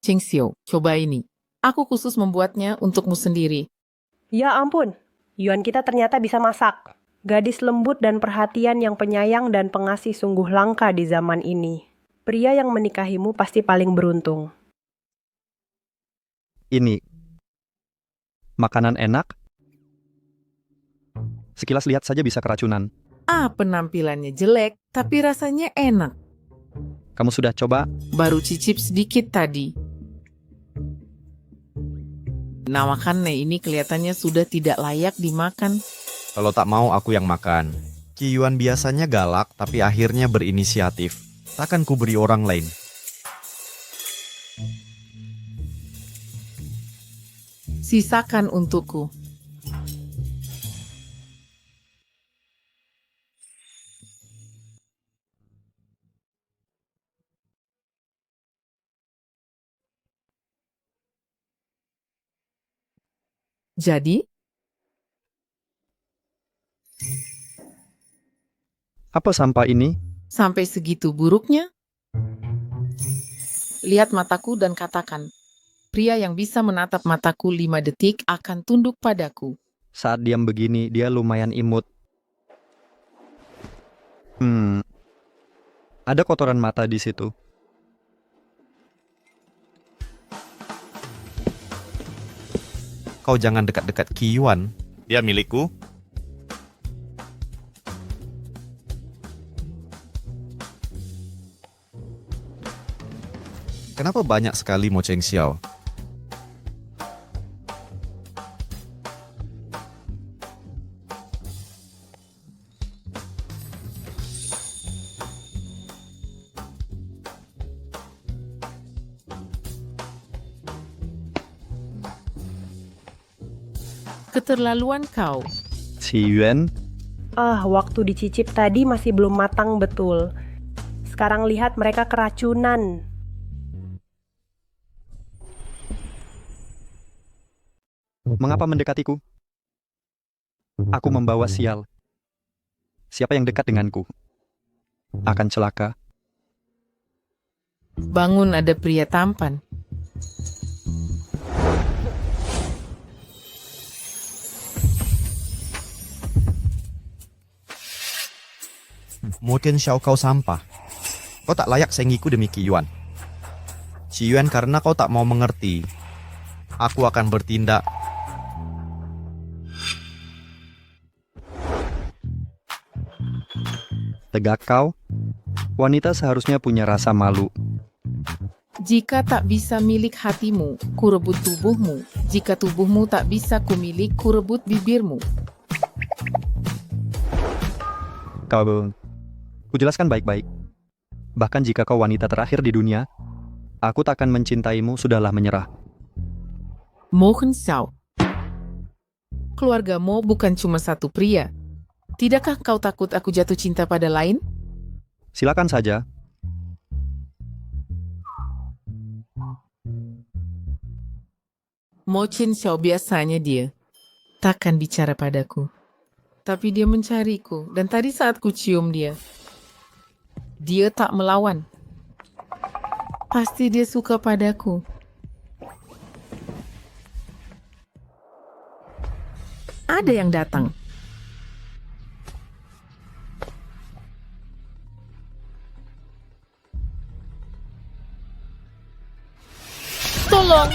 Cheng Xiao, coba ini. Aku khusus membuatnya untukmu sendiri. Ya ampun, Yuan kita ternyata bisa masak. Gadis lembut dan perhatian yang penyayang dan pengasih sungguh langka di zaman ini. Pria yang menikahimu pasti paling beruntung. Ini makanan enak. Sekilas lihat saja bisa keracunan. Penampilannya jelek, tapi rasanya enak. Kamu sudah coba? Baru cicip sedikit tadi. Nah, makannya ini kelihatannya sudah tidak layak dimakan. Kalau tak mau aku yang makan. Ki Yuan biasanya galak tapi akhirnya berinisiatif. Takkan ku beri orang lain. Sisakan untukku. Jadi, Apa sampah ini? sampai segitu buruknya? Lihat mataku dan katakan, pria yang bisa menatap mataku 5 detik akan tunduk padaku. Saat diam begini, dia lumayan imut. Ada kotoran mata di situ. Kau jangan dekat-dekat Ki Yuan. Dia milikku. Kenapa banyak sekali Mo Cheng Xiao? Keterlaluan kau. Si Yuan, Waktu dicicip tadi masih belum matang betul. Sekarang lihat mereka keracunan. mengapa mendekatiku? Aku membawa sial. Siapa yang dekat denganku akan celaka. Bangun, ada pria tampan. Mo Cheng Xiao, kau sampah. Kau tak layak saingiku demi Ki Yuan. Si Yuan, karena kau tak mau mengerti, aku akan bertindak. Tegak kau? Wanita seharusnya punya rasa malu. Jika tak bisa milik hatimu, ku rebut tubuhmu. Jika tubuhmu tak bisa ku milik, ku rebut bibirmu. Ku jelaskan baik-baik. Bahkan jika kau wanita terakhir di dunia, aku takkan mencintaimu, sudahlah menyerah. Mo Cheng Xiao. Keluargamu bukan cuma satu pria. Tidakkah kau takut aku jatuh cinta pada lain? Silakan saja. Mo Cheng Xiao biasanya dia takkan bicara padaku. Tapi dia mencariku, dan tadi saat ku cium dia, dia tak melawan. Pasti dia suka padaku. Ada yang datang. Tolong!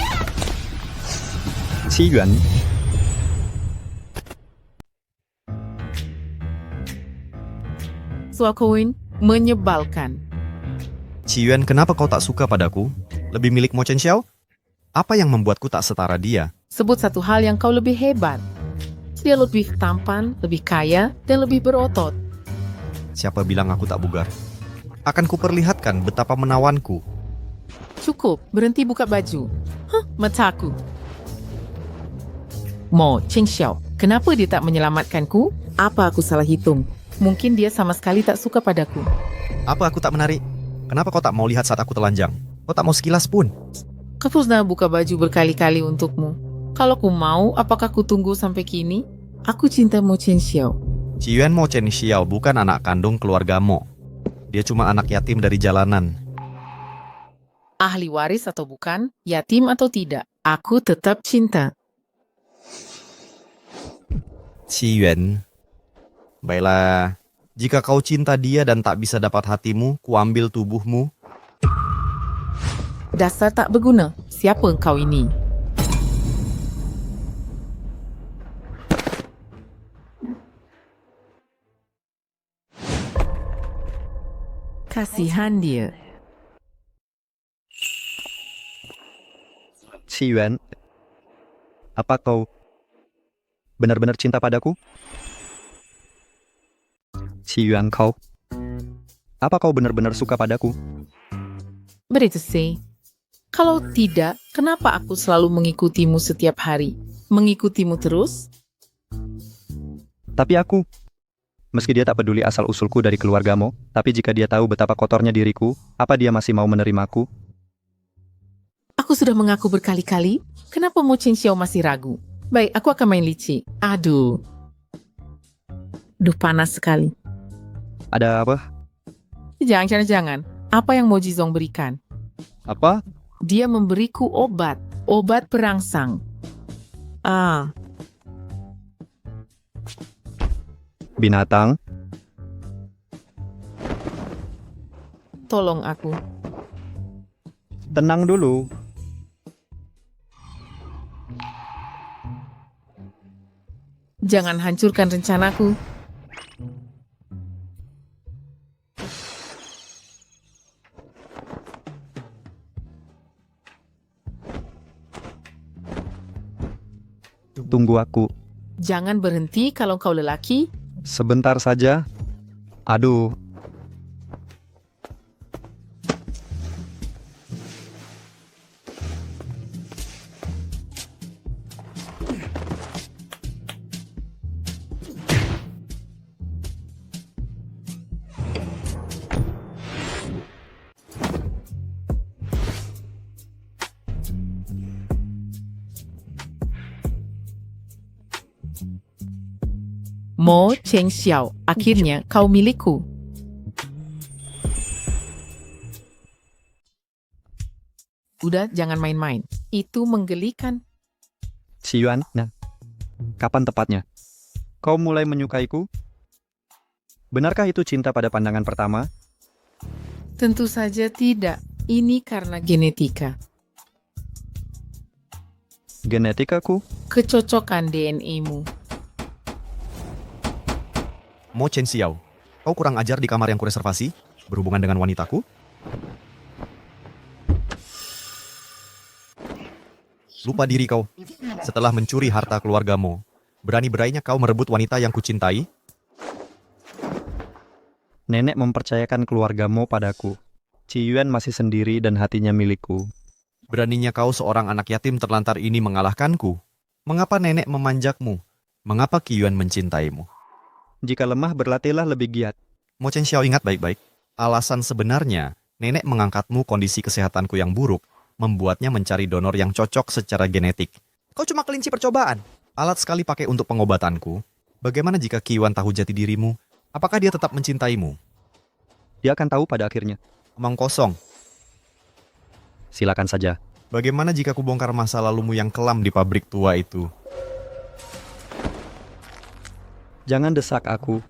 Si Yuan, Suakoin menyebalkan. Ci Yuan, kenapa kau tak suka padaku? Lebih milik Mo Cheng Xiao? Apa yang membuatku tak setara dia? Sebut satu hal yang kau lebih hebat. Dia lebih tampan, lebih kaya, dan lebih berotot. Siapa bilang aku tak bugar? Akan kuperlihatkan betapa menawanku. Cukup, berhenti buka baju. Mataku. Mo Cheng Xiao, kenapa dia tak menyelamatkanku? Apa aku salah hitung? Mungkin dia sama sekali tak suka padaku. Apa aku tak menarik? Kenapa kau tak mau lihat saat aku telanjang? Kau tak mau sekilas pun? Kau sudah buka baju berkali-kali untukmu. Kalau ku mau, apakah ku tunggu sampai kini? Aku cinta Mo Chen Xiao. Ciyuan Mo Chen Xiao bukan anak kandung keluarga Mo. Dia cuma anak yatim dari jalanan. Ahli waris atau bukan, yatim atau tidak, aku tetap cinta. Ciyuan. Baiklah, jika kau cinta dia dan tak bisa dapat hatimu, kuambil tubuhmu. Dasar tak berguna. Siapa engkau ini? Kasihan dia. Ciyuan, apa kau benar-benar cinta padaku? Ciyuan kau, apa kau benar-benar suka padaku? Begitu sih. Kalau tidak, kenapa aku selalu mengikutimu setiap hari? Mengikutimu terus? Tapi aku, meski dia tak peduli asal-usulku dari keluargamu, tapi jika dia tahu betapa kotornya diriku, apa dia masih mau menerimaku? Aku sudah mengaku berkali-kali, kenapa Mo Chen Xiao masih ragu? Baik, aku akan main licik. Aduh. Duh, panas sekali. Ada apa? Jangan. Apa yang Mo Jizong berikan? Apa? Dia memberiku obat perangsang. Binatang? Tolong aku. Tenang dulu. Jangan hancurkan rencanaku. Tunggu aku. Jangan berhenti kalau kau lelaki. Sebentar saja. Aduh. Mo Chen Xiao, akhirnya kau milikku. Udah, jangan main-main. Itu menggelikan. Ciyuan, nah, kapan tepatnya? Kau mulai menyukaiku? Benarkah itu cinta pada pandangan pertama? Tentu saja tidak. Ini karena genetika. Genetikaku? Kecocokan DNA-mu. Mo Chen Xiao, kau kurang ajar di kamar yang kureservasi? Berhubungan dengan wanitaku? Lupa diri kau. Setelah mencuri harta keluargamu, berani-beraninya kau merebut wanita yang kucintai? Nenek mempercayakan keluargamu padaku. Ciyuan masih sendiri dan hatinya milikku. Beraninya kau seorang anak yatim terlantar ini mengalahkanku? Mengapa nenek memanjakmu? Mengapa Qiyuan mencintaimu? Jika lemah, berlatihlah lebih giat. Mo Chen Xiao, ingat baik-baik. Alasan sebenarnya, nenek mengangkatmu kondisi kesehatanku yang buruk, membuatnya mencari donor yang cocok secara genetik. Kau cuma kelinci percobaan. Alat sekali pakai untuk pengobatanku. Bagaimana jika Qiyuan tahu jati dirimu? Apakah dia tetap mencintaimu? Dia akan tahu pada akhirnya. Omong kosong. Silakan saja. Bagaimana jika ku bongkar masa lalumu yang kelam di pabrik tua itu? Jangan desak aku.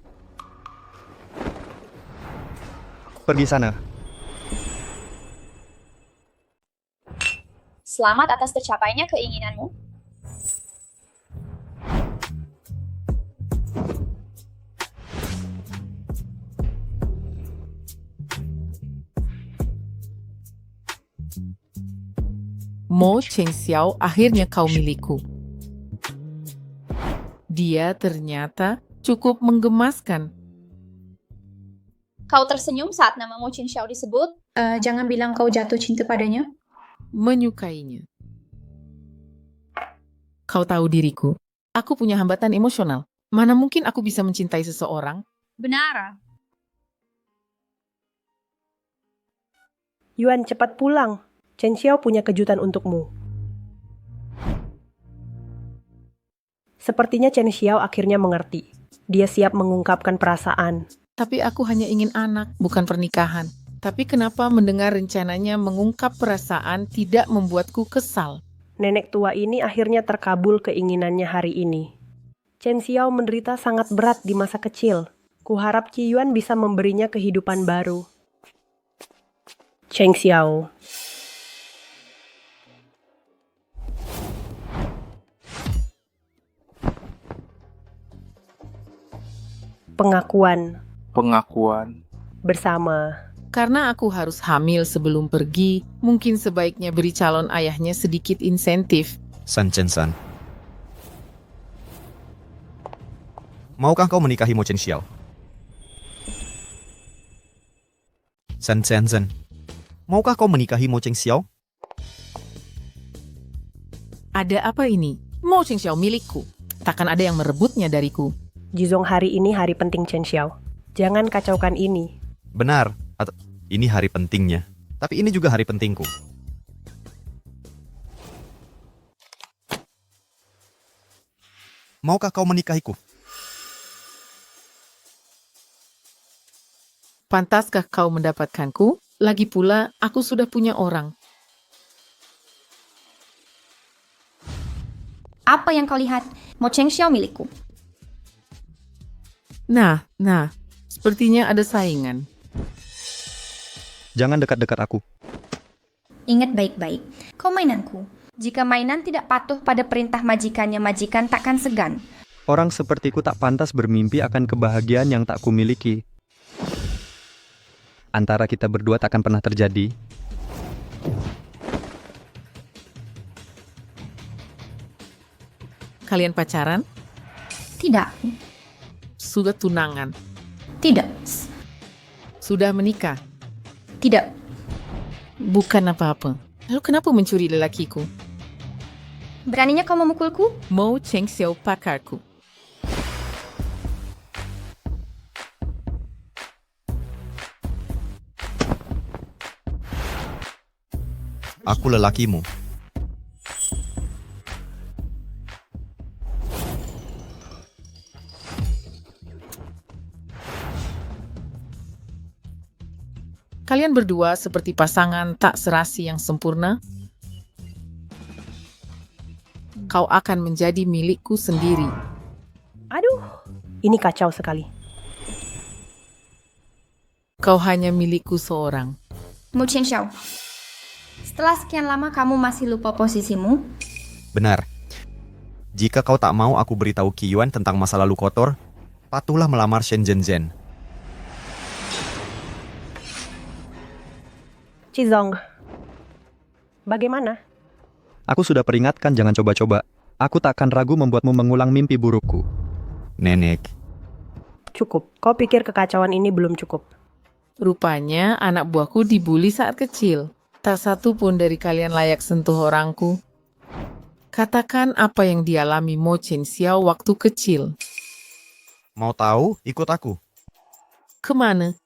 Pergi sana. Selamat atas tercapainya keinginanmu. Mo Chen Xiao, akhirnya kau milikku. Dia ternyata cukup menggemaskan. Kau tersenyum saat nama Mo Chen Xiao disebut. Jangan bilang kau jatuh cinta padanya. Menyukainya. Kau tahu diriku. Aku punya hambatan emosional. Mana mungkin aku bisa mencintai seseorang? Benar. Yuan, cepat pulang. Chen Xiao punya kejutan untukmu. Sepertinya Chen Xiao akhirnya mengerti. Dia siap mengungkapkan perasaan. Tapi aku hanya ingin anak, bukan pernikahan. Tapi kenapa mendengar rencananya mengungkap perasaan tidak membuatku kesal? Nenek tua ini akhirnya terkabul keinginannya hari ini. Chen Xiao menderita sangat berat di masa kecil. Kuharap Qi Yuan bisa memberinya kehidupan baru. Cheng Xiao. Pengakuan Pengakuan. bersama. Karena aku harus hamil sebelum pergi, mungkin sebaiknya beri calon ayahnya sedikit insentif. San Chen San. Maukah kau menikahi Mo Chen Xiao? San Chen San. Maukah kau menikahi Mo Chen Xiao? Ada apa ini? Mo Chen Xiao milikku. Takkan ada yang merebutnya dariku. Jizong, hari ini hari penting Chen Xiao. Jangan kacaukan ini. Benar. Ini hari pentingnya. Tapi ini juga hari pentingku. Maukah kau menikahiku? Pantaskah kau mendapatkanku? Lagi pula, aku sudah punya orang. Apa yang kau lihat? Mo Cheng Xiao milikku. Nah, sepertinya ada saingan. Jangan dekat-dekat aku. Ingat baik-baik, kau mainanku. Jika mainan tidak patuh pada perintah majikannya, majikan takkan segan. Orang sepertiku tak pantas bermimpi akan kebahagiaan yang tak kumiliki. Antara kita berdua takkan pernah terjadi. Kalian pacaran? Tidak, Sudah tunangan? tidak, Sudah menikah? tidak. Bukan apa-apa. Lalu kenapa mencuri lelakiku? Beraninya kau memukulku? Mo Cheng Xiao pakarku. Aku lelakimu. Kalian berdua seperti pasangan tak serasi yang sempurna. Kau akan menjadi milikku sendiri. Aduh, ini kacau sekali. Kau hanya milikku seorang. Mo Cheng Xiao, setelah sekian lama kamu masih lupa posisimu? Benar. Jika kau tak mau aku beritahu Qi Yuan tentang masa lalu kotor, patuhlah melamar Shen Zhenzhen. Jizong, bagaimana? Aku sudah peringatkan jangan coba-coba. Aku tak akan ragu membuatmu mengulang mimpi burukku. Nenek. Cukup. Kau pikir kekacauan ini belum cukup? Rupanya anak buahku dibully saat kecil. Tak satu pun dari kalian layak sentuh orangku. Katakan apa yang dialami Mo Chen Xiao waktu kecil. Mau tahu? Ikut aku. Kemana?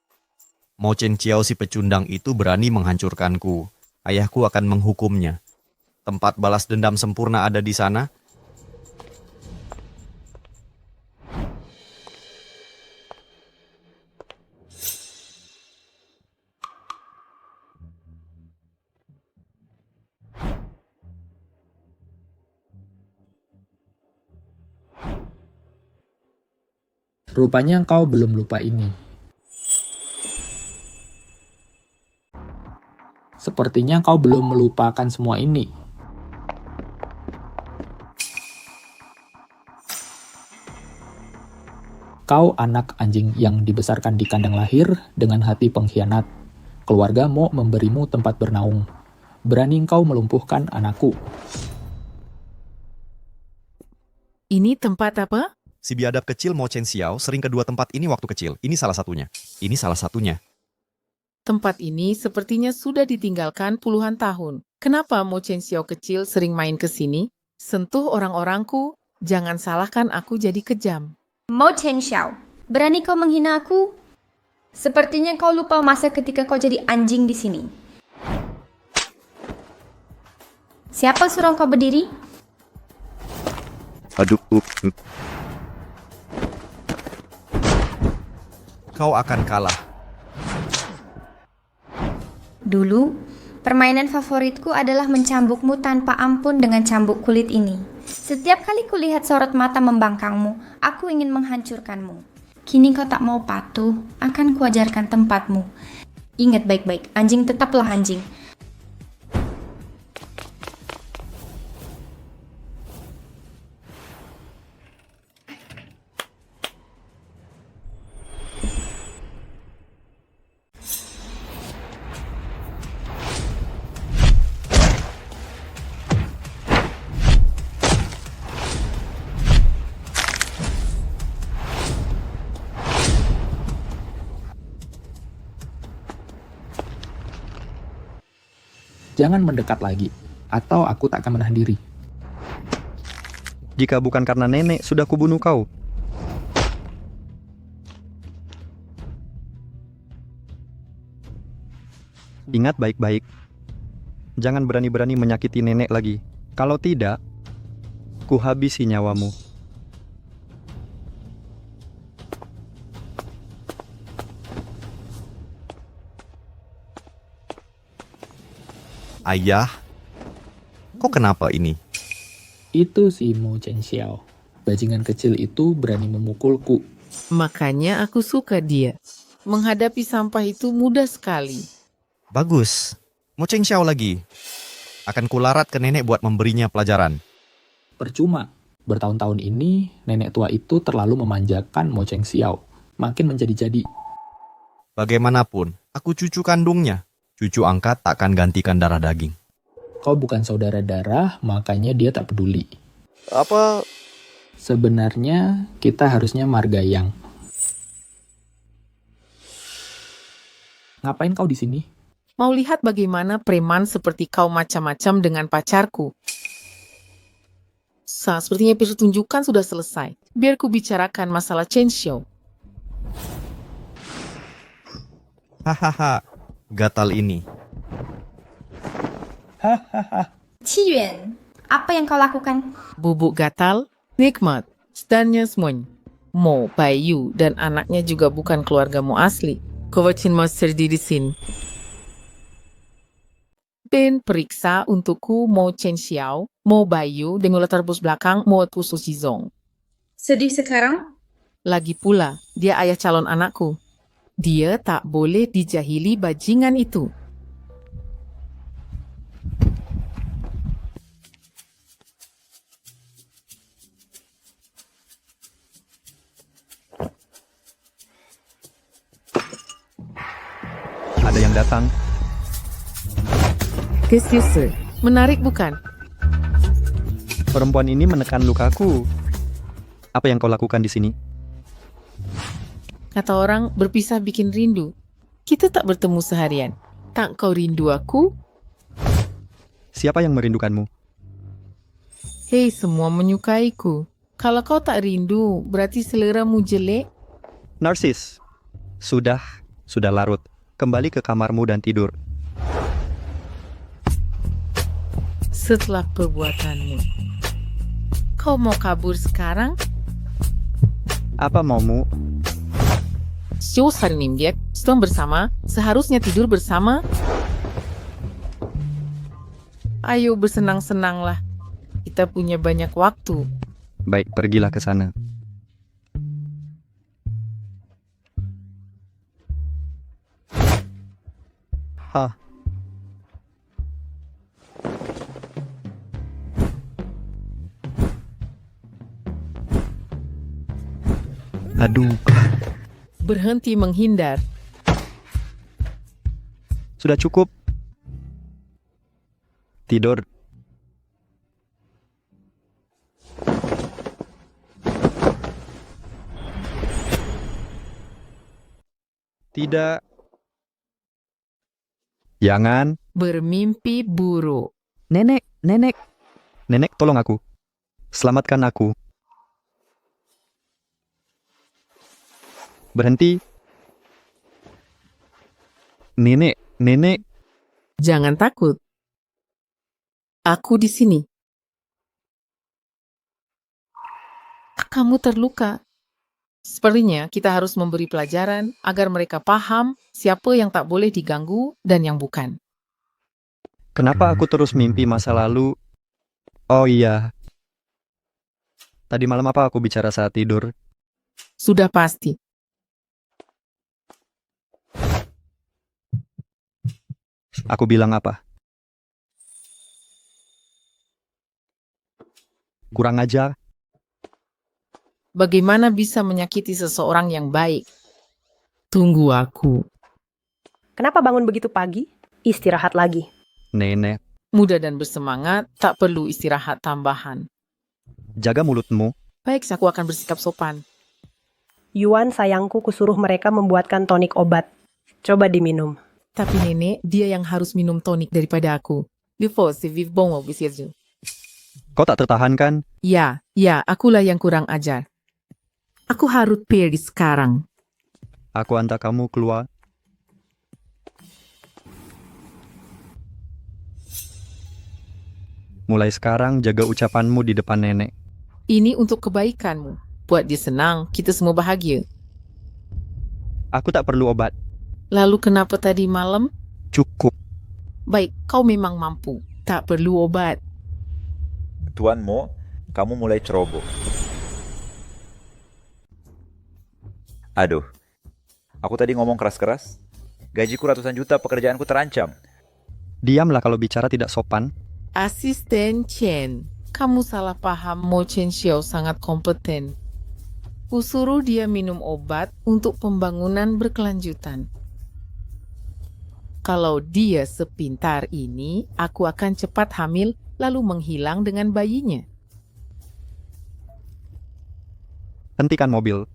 Mo Chen Xiao si pecundang itu berani menghancurkanku. Ayahku akan menghukumnya. Tempat balas dendam sempurna ada di sana. Rupanya kau belum lupa ini. Sepertinya kau belum melupakan semua ini. Kau anak anjing yang dibesarkan di kandang lahir dengan hati pengkhianat. Keluarga mau memberimu tempat bernaung. Berani kau melumpuhkan anakku. Ini tempat apa? Si biadab kecil Mo Chen Xiao sering kedua tempat ini waktu kecil. Ini salah satunya. Ini salah satunya. Tempat ini sepertinya sudah ditinggalkan puluhan tahun. Kenapa Mo Chen Xiao kecil sering main ke sini? Sentuh orang-orangku, jangan salahkan aku jadi kejam. Mo Cheng Xiao, Berani kau menghina aku? Sepertinya kau lupa masa ketika kau jadi anjing di sini. Siapa suruh kau berdiri? Aduh, Kau akan kalah. Dulu, permainan favoritku adalah mencambukmu tanpa ampun dengan cambuk kulit ini. Setiap kali kulihat sorot mata membangkangmu, aku ingin menghancurkanmu. Kini kau tak mau patuh, akan kuajarkan tempatmu. Ingat baik-baik, anjing tetaplah anjing. Jangan mendekat lagi, atau aku tak akan menahan diri. Jika bukan karena nenek, sudah kubunuh kau. Ingat baik-baik. Jangan berani-berani menyakiti nenek lagi. Kalau tidak, kuhabisi nyawamu. Ayah, kok kenapa ini? Itu si Mo Chen Xiao. Bajingan kecil itu berani memukulku. Makanya aku suka dia. Menghadapi sampah itu mudah sekali. Bagus. Mo Cheng Xiao lagi. Akan kularat ke nenek buat memberinya pelajaran. Percuma. Bertahun-tahun ini, nenek tua itu terlalu memanjakan Mo Chen Xiao. Makin menjadi-jadi. Bagaimanapun, aku cucu kandungnya. Cucu angkat takkan gantikan darah daging. Kau bukan saudara darah, makanya dia tak peduli. Apa? Sebenarnya, kita harusnya margayang. Ngapain kau di sini? Mau lihat bagaimana preman seperti kau macam-macam dengan pacarku? Sepertinya pertunjukan sudah selesai. Biar ku bicarakan masalah Chen Xiao. Hahaha, gatal ini. Qiyuan, apa yang kau lakukan? Bubuk gatal, nikmat, standnya semuanya. Mo, Bayu, dan anaknya juga bukan keluargamu asli. Kovacin Master di sini. Ben periksa untukku Mo Chen Xiao, Mo Bayu, dengan latar belakang Mo Tu Zong. Sedih sekarang? Lagi pula, dia ayah calon anakku. Dia tak boleh dijahili bajingan itu. Ada yang datang. Sir. Menarik bukan? Perempuan ini menekan lukaku. Apa yang kau lakukan di sini? Kata orang, berpisah bikin rindu. Kita tak bertemu seharian. Tak kau rindu aku? Siapa yang merindukanmu? Hei, semua menyukaiku. Kalau kau tak rindu, berarti seleramu jelek? Narsis. Sudah larut. Kembali ke kamarmu dan tidur. Setelah perbuatanmu, kau mau kabur sekarang? Apa maumu? Hari Nimbiak, sedang bersama, seharusnya tidur bersama. Ayo bersenang-senanglah. Kita punya banyak waktu. Baik, pergilah ke sana. Hah. Aduh, Berhenti menghindar. sudah cukup. Tidur. Tidak. Jangan. Bermimpi buruk. Nenek. Nenek, tolong aku. Selamatkan aku. Berhenti. Nenek. Jangan takut. Aku di sini. Kamu terluka. Sepertinya kita harus memberi pelajaran agar mereka paham siapa yang tak boleh diganggu dan yang bukan. Kenapa aku terus mimpi masa lalu? Oh iya. Tadi malam apa aku bicara saat tidur? Sudah pasti. Aku bilang apa? Kurang ajar. Bagaimana bisa menyakiti seseorang yang baik? Tunggu aku. Kenapa bangun begitu pagi? Istirahat lagi. Nenek, Muda dan bersemangat, tak perlu istirahat tambahan. jaga mulutmu. Baik, aku akan bersikap sopan. Yuan sayangku kusuruh mereka membuatkan tonik obat. Coba diminum. Tapi nenek, dia yang harus minum tonik daripada aku. Before, c'est vive bon, obisiezu. Kau tak tertahankan? Ya, akulah yang kurang ajar. Aku harus pergi sekarang. Aku antar kamu keluar. Mulai sekarang jaga ucapanmu di depan nenek. Ini untuk kebaikanmu. Buat dia senang, kita semua bahagia. Aku tak perlu obat. Lalu kenapa tadi malam? Cukup. Baik, kau memang mampu. Tak perlu obat. Tuan Mo, kamu mulai ceroboh. Aduh, aku tadi ngomong keras-keras. Gajiku ratusan juta, pekerjaanku terancam. Diamlah kalau bicara tidak sopan. Asisten Chen, kamu salah paham. Mo Chen Xiao sangat kompeten. Kusuruh dia minum obat untuk pembangunan berkelanjutan. Kalau dia sepintar ini, aku akan cepat hamil lalu menghilang dengan bayinya. Hentikan mobil.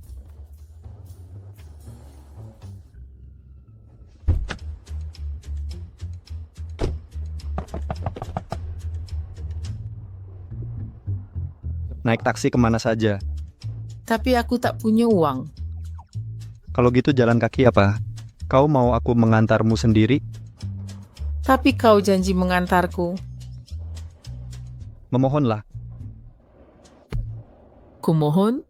Naik taksi kemana saja. Tapi aku tak punya uang. Kalau gitu jalan kaki apa? Kau mau aku mengantarmu sendiri? Tapi kau janji mengantarku. Memohonlah. Kumohon.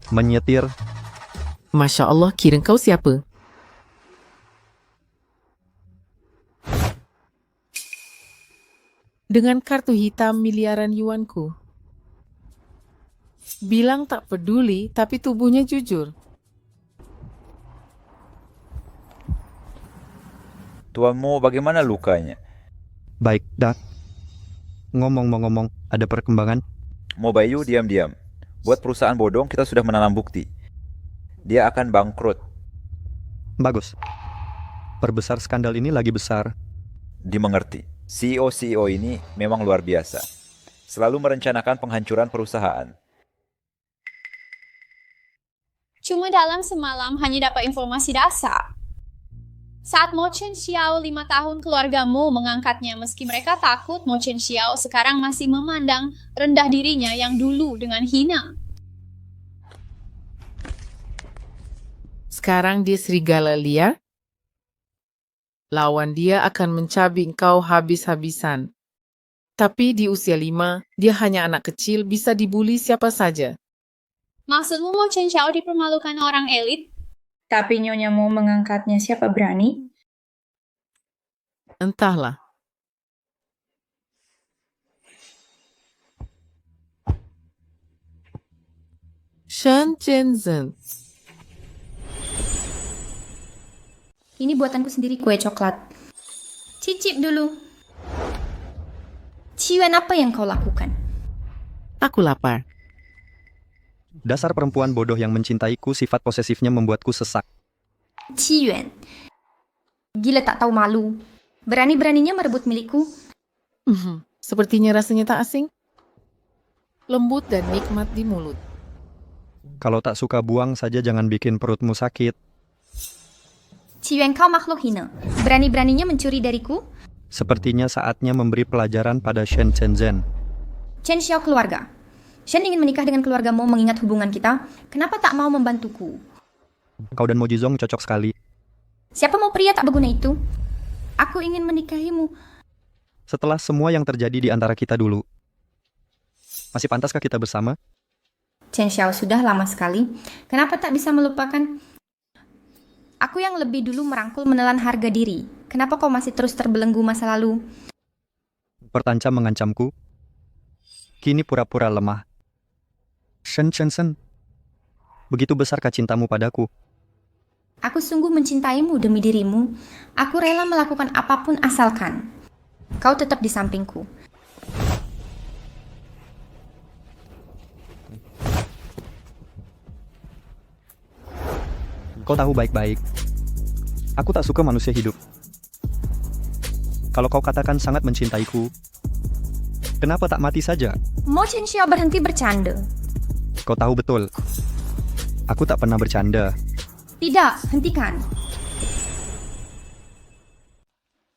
Menyetir. Masya Allah, kira kau siapa? Dengan kartu hitam miliaran yuanku. Bilang tak peduli, tapi tubuhnya jujur. Tuan Mo, bagaimana lukanya? Baik, Dak. Ngomong, ada perkembangan? Mo Bayu, diam-diam. Buat perusahaan bodong, kita sudah menanam bukti. Dia akan bangkrut. Bagus. Perbesar skandal ini lagi besar. Dimengerti. CEO ini memang luar biasa. Selalu merencanakan penghancuran perusahaan. Cuma dalam semalam hanya dapat informasi dasar. Saat Mo Chen Xiao 5 tahun keluargamu mengangkatnya meski mereka takut, Mo Chen Xiao sekarang masih memandang rendah dirinya yang dulu dengan hina. Sekarang dia serigala liar. Lawan dia akan mencabik kau habis-habisan. Tapi di usia 5, dia hanya anak kecil, bisa dibuli siapa saja. Maksudmu Mo Chen Xiao dipermalukan orang elit? Tapi Nyonya mau mengangkatnya, siapa berani? Entahlah. Shen Zhenzhen. Ini buatanku sendiri, kue coklat. Cicip dulu. Ciwen, apa yang kau lakukan? Aku lapar. Dasar perempuan bodoh yang mencintaiku, sifat posesifnya membuatku sesak. Ciwen. Gila tak tahu malu. Berani-beraninya merebut milikku. Sepertinya rasanya tak asing. Lembut dan nikmat di mulut. Kalau tak suka buang saja, jangan bikin perutmu sakit. Ciwen, kau makhluk hina. Berani-beraninya mencuri dariku. Sepertinya saatnya memberi pelajaran pada Shen Shenzhen. Chen Xiao keluarga. Shen ingin menikah dengan keluargamu mengingat hubungan kita. Kenapa tak mau membantuku? Kau dan Mo Jizong cocok sekali. Siapa mau pria tak berguna itu? Aku ingin menikahimu. Setelah semua yang terjadi di antara kita dulu, masih pantaskah kita bersama? Chen Xiao sudah lama sekali. Kenapa tak bisa melupakan? Aku yang lebih dulu merangkul menelan harga diri. Kenapa kau masih terus terbelenggu masa lalu? Pertancam mengancamku. Kini pura-pura lemah. Shen Shenzhen, begitu besarkah cintamu padaku? Aku sungguh mencintaimu demi dirimu. Aku rela melakukan apapun asalkan kau tetap di sampingku. Kau tahu baik-baik, aku tak suka manusia hidup. Kalau kau katakan sangat mencintaiku, kenapa tak mati saja? Mo Chen Xiao berhenti bercanda. Kau tahu betul, aku tak pernah bercanda. Tidak, hentikan.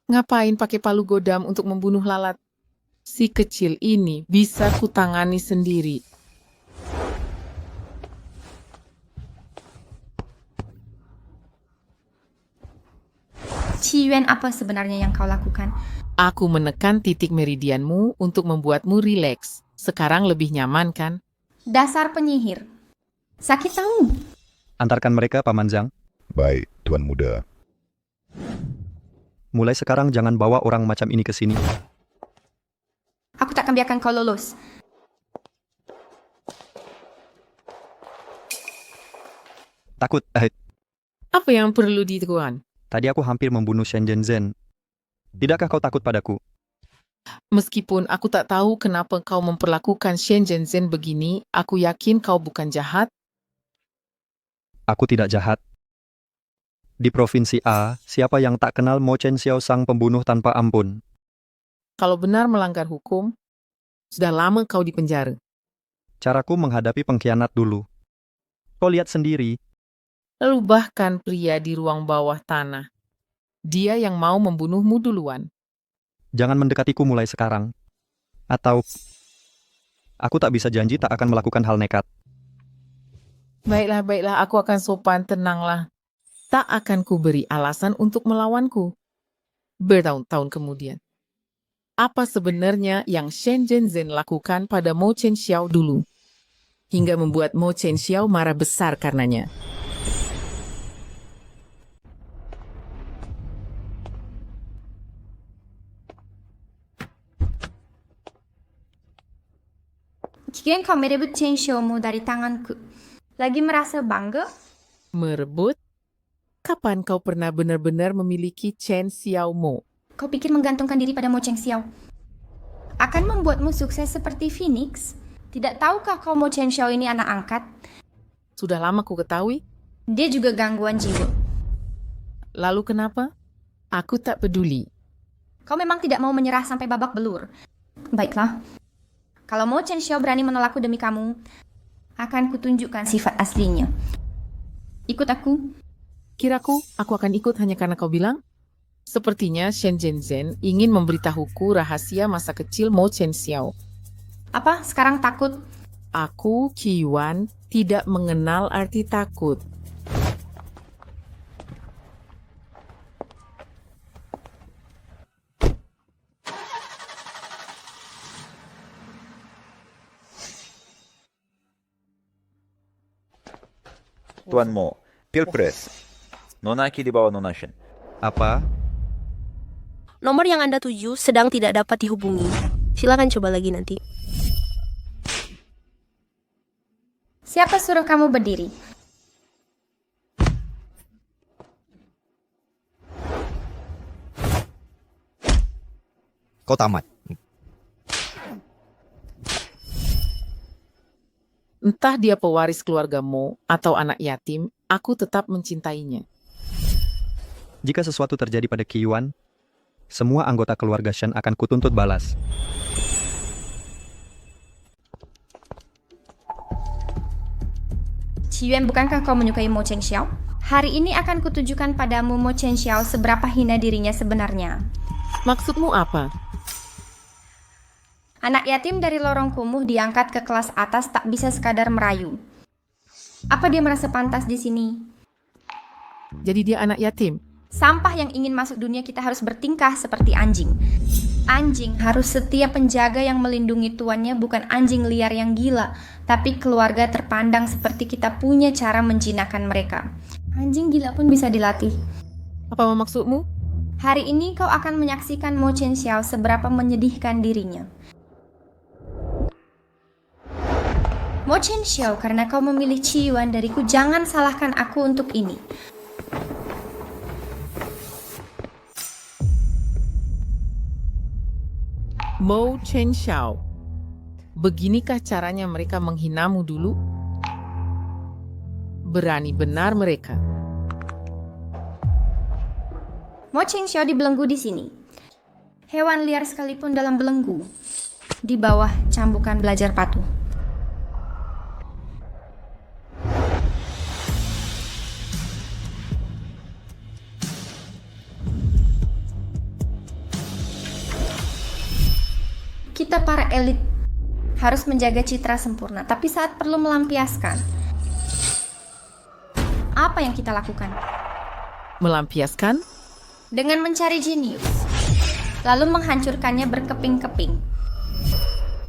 Ngapain pakai palu godam untuk membunuh lalat? Si kecil ini bisa kutangani sendiri. Qi Yuan, apa sebenarnya yang kau lakukan? Aku menekan titik meridianmu untuk membuatmu rileks. Sekarang lebih nyaman kan? Dasar penyihir. Sakit tahu. Antarkan mereka, Paman Zhang. Baik, Tuan Muda. Mulai sekarang jangan bawa orang macam ini ke sini. Aku tak akan biarkan kau lolos. Takut, Apa yang perlu dituan? tadi aku hampir membunuh Shen Shenzhen. Tidakkah kau takut padaku? Meskipun aku tak tahu kenapa kau memperlakukan Shen Shenzhen begini, aku yakin kau bukan jahat. Aku tidak jahat. Di Provinsi A, siapa yang tak kenal Mo Chen Xiao sang pembunuh tanpa ampun? Kalau benar melanggar hukum, sudah lama kau di penjara. Caraku menghadapi pengkhianat dulu. Kau lihat sendiri, Lalu bahkan pria di ruang bawah tanah. Dia yang mau membunuhmu duluan. jangan mendekatiku mulai sekarang. Atau, aku tak bisa janji tak akan melakukan hal nekat. Baiklah, aku akan sopan, tenanglah. Tak akan kuberi alasan untuk melawanku. Bertahun-tahun kemudian. Apa sebenarnya yang Shen Shenzhen lakukan pada Mo Chen Xiao dulu? Hingga membuat Mo Chen Xiao marah besar karenanya. Kirain kau merebut Chen Xiaomu dari tanganku. Lagi merasa bangga? Merebut? Kapan kau pernah benar-benar memiliki Chen Xiaomo? Kau pikir menggantungkan diri pada Mo Chen Xiao akan membuatmu sukses seperti Phoenix? Tidak tahukah kau Mo Chen Xiao ini anak angkat? Sudah lama ku ketahui. Dia juga gangguan jiwa. Lalu kenapa? Aku tak peduli. Kau memang tidak mau menyerah sampai babak belur. Baiklah. Kalau Mo Chen Xiao berani menolakku demi kamu, akan kutunjukkan sifat aslinya. Ikut aku. Kiraku aku akan ikut hanya karena kau bilang? Sepertinya Shen Shenzhen ingin memberitahuku rahasia masa kecil Mo Chen Xiao. Apa? Sekarang takut? Aku, Qi Yuan, tidak mengenal arti takut. Tuan Mo, Pilpres. Nona Ki di bawah Nona Shen. Apa? Nomor yang Anda tuju sedang tidak dapat dihubungi. Silakan coba lagi nanti. Siapa suruh kamu berdiri? Kau tamat. Entah dia pewaris keluarga Mo atau anak yatim, aku tetap mencintainya. Jika sesuatu terjadi pada Qi Yuan, semua anggota keluarga Shen akan kutuntut balas. Qi Yuan, bukankah kau menyukai Mo Chen Xiao? Hari ini akan kutunjukkan padamu Mo Chen Xiao seberapa hina dirinya sebenarnya. Maksudmu apa? Anak yatim dari lorong kumuh diangkat ke kelas atas tak bisa sekadar merayu. Apa dia merasa pantas di sini? Jadi dia anak yatim? Sampah yang ingin masuk dunia kita harus bertingkah seperti anjing. Anjing harus setia penjaga yang melindungi tuannya, bukan anjing liar yang gila. Tapi keluarga terpandang seperti kita punya cara menjinakkan mereka. Anjing gila pun bisa dilatih. Apa maksudmu? Hari ini kau akan menyaksikan Mo Chen Xiao seberapa menyedihkan dirinya. Mo Chen Xiao, karena kau memilih Qi Yuan dariku, jangan salahkan aku untuk ini. Mo Chen Xiao. Beginikah caranya mereka menghinamu dulu? Berani benar mereka. Mo Chen Xiao dibelenggu di sini. Hewan liar sekalipun dalam belenggu. Di bawah cambukan belajar patuh. Kita para elit harus menjaga citra sempurna, tapi saat perlu melampiaskan, apa yang kita lakukan? Melampiaskan? Dengan mencari jenius, lalu menghancurkannya berkeping-keping,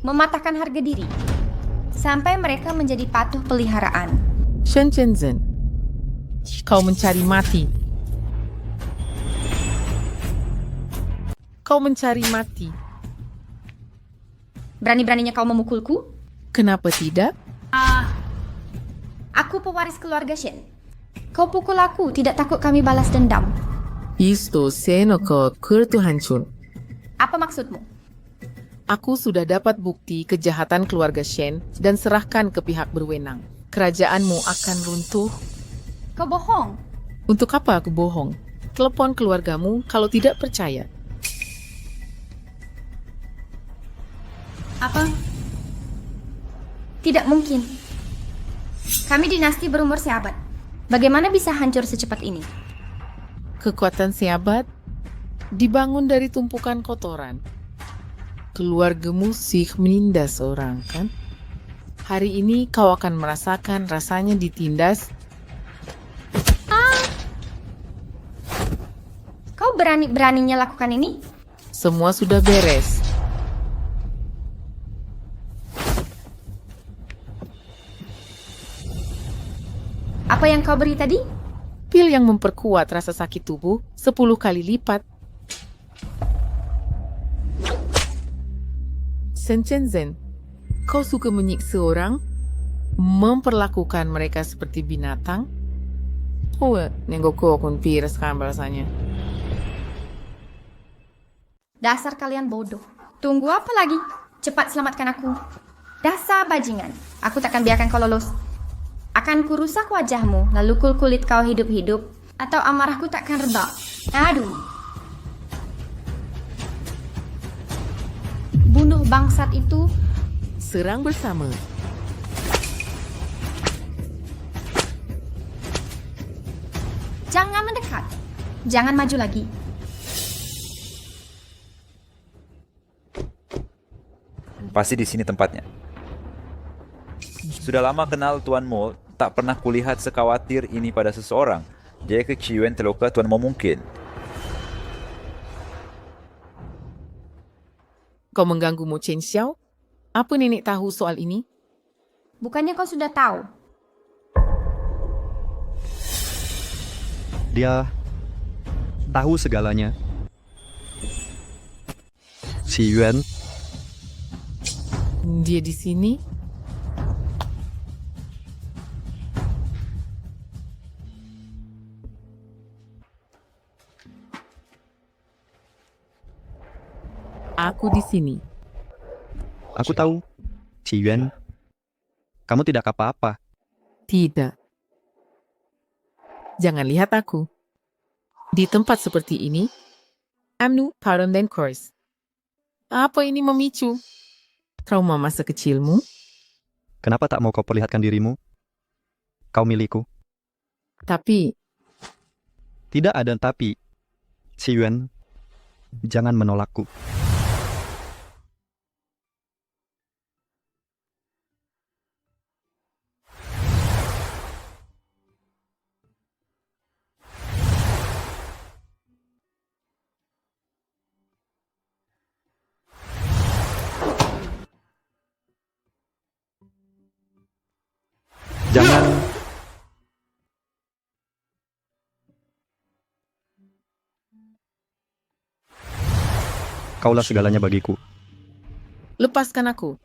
mematahkan harga diri, sampai mereka menjadi patuh peliharaan. Shen Shenzhen, kau mencari mati. Kau mencari mati. Berani-beraninya kau memukulku? Kenapa tidak? Aku pewaris keluarga Shen. Kau pukul aku, tidak takut kami balas dendam. Isto senoko kurtu hancur. Apa maksudmu? Aku sudah dapat bukti kejahatan keluarga Shen dan serahkan ke pihak berwenang. Kerajaanmu akan runtuh. Kau bohong. Untuk apa aku bohong? Telepon keluargamu kalau tidak percaya. Apa? Tidak mungkin. Kami dinasti berumur seabad. Bagaimana bisa hancur secepat ini? Kekuatan seabad dibangun dari tumpukan kotoran. Keluargamu sih menindas orang, kan? Hari ini kau akan merasakan rasanya ditindas. Kau berani-beraninya lakukan ini? Semua sudah beres. Apa yang kau beri tadi? Pil yang memperkuat rasa sakit tubuh 10 kali lipat. Shen Shenzhen, kau suka menyiksa orang? Memperlakukan mereka seperti binatang? Nenggokku akun piras kan rasanya. Dasar kalian bodoh. Tunggu apa lagi? Cepat selamatkan aku. Dasar bajingan. Aku takkan biarkan kau lolos. Akan kurusak wajahmu, lalu kulit kau hidup-hidup, atau amarahku takkan reda. Aduh. Bunuh bangsat itu. Serang bersama. Jangan mendekat. Jangan maju lagi. Pasti di sini tempatnya. Sudah lama kenal Tuan Mo, tak pernah kulihat sekhawatir ini pada seseorang. Jika Qi Yuan terluka, Tuan Mo mungkin. Kau mengganggu Mo Chen Xiao? Apa nenek tahu soal ini? Bukannya kau sudah tahu? Dia tahu segalanya. Si Yuan, Dia di sini? Aku di sini. aku tahu. Si Yuan, kamu tidak apa-apa. Tidak. Jangan lihat aku. Di tempat seperti ini, Amnu Pardon dan Course. Apa ini memicu? Trauma masa kecilmu? Kenapa tak mau kau perlihatkan dirimu? Kau milikku. Tapi, Tidak ada tapi. Si Yuan, Jangan menolakku. Jangan. Kaulah segalanya bagiku. Lepaskan aku.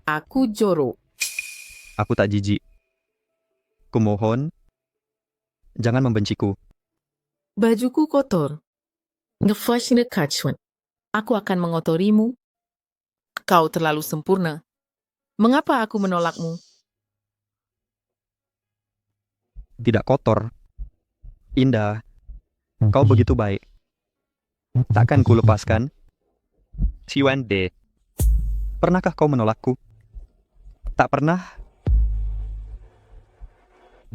Aku Joro. Aku tak jijik. Kumohon, jangan membenciku. Bajuku kotor. Ngeflash kacuan. Aku akan mengotorimu. Kau terlalu sempurna. Mengapa aku menolakmu? Tidak kotor. Indah. Kau begitu baik. Takkan ku lepaskan? Siwan De. Pernahkah kau menolakku? Tak pernah.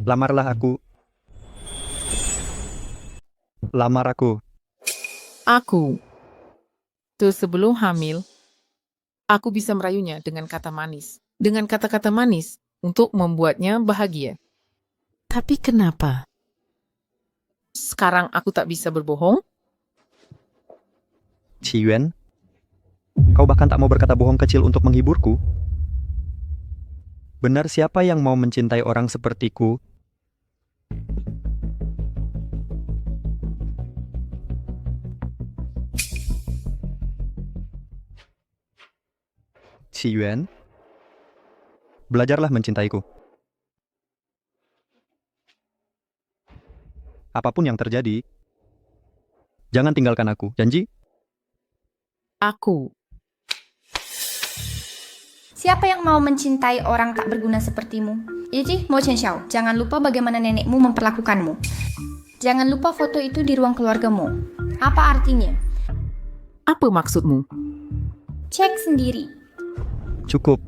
Lamarlah aku. Lamar aku. Aku. Tuh sebelum hamil, aku bisa merayunya dengan kata manis. Dengan kata-kata manis untuk membuatnya bahagia. Tapi kenapa? Sekarang aku tak bisa berbohong? Ciyuan, kau bahkan tak mau berkata bohong kecil untuk menghiburku? Benar siapa yang mau mencintai orang sepertiku? Ciyuan, belajarlah mencintaiku. Apapun yang terjadi, jangan tinggalkan aku. Janji? Aku. Siapa yang mau mencintai orang tak berguna sepertimu? Iji, Mo Chen Xiao, jangan lupa bagaimana nenekmu memperlakukanmu. Jangan lupa foto itu di ruang keluargamu. Apa artinya? Apa maksudmu? Cek sendiri. Cukup.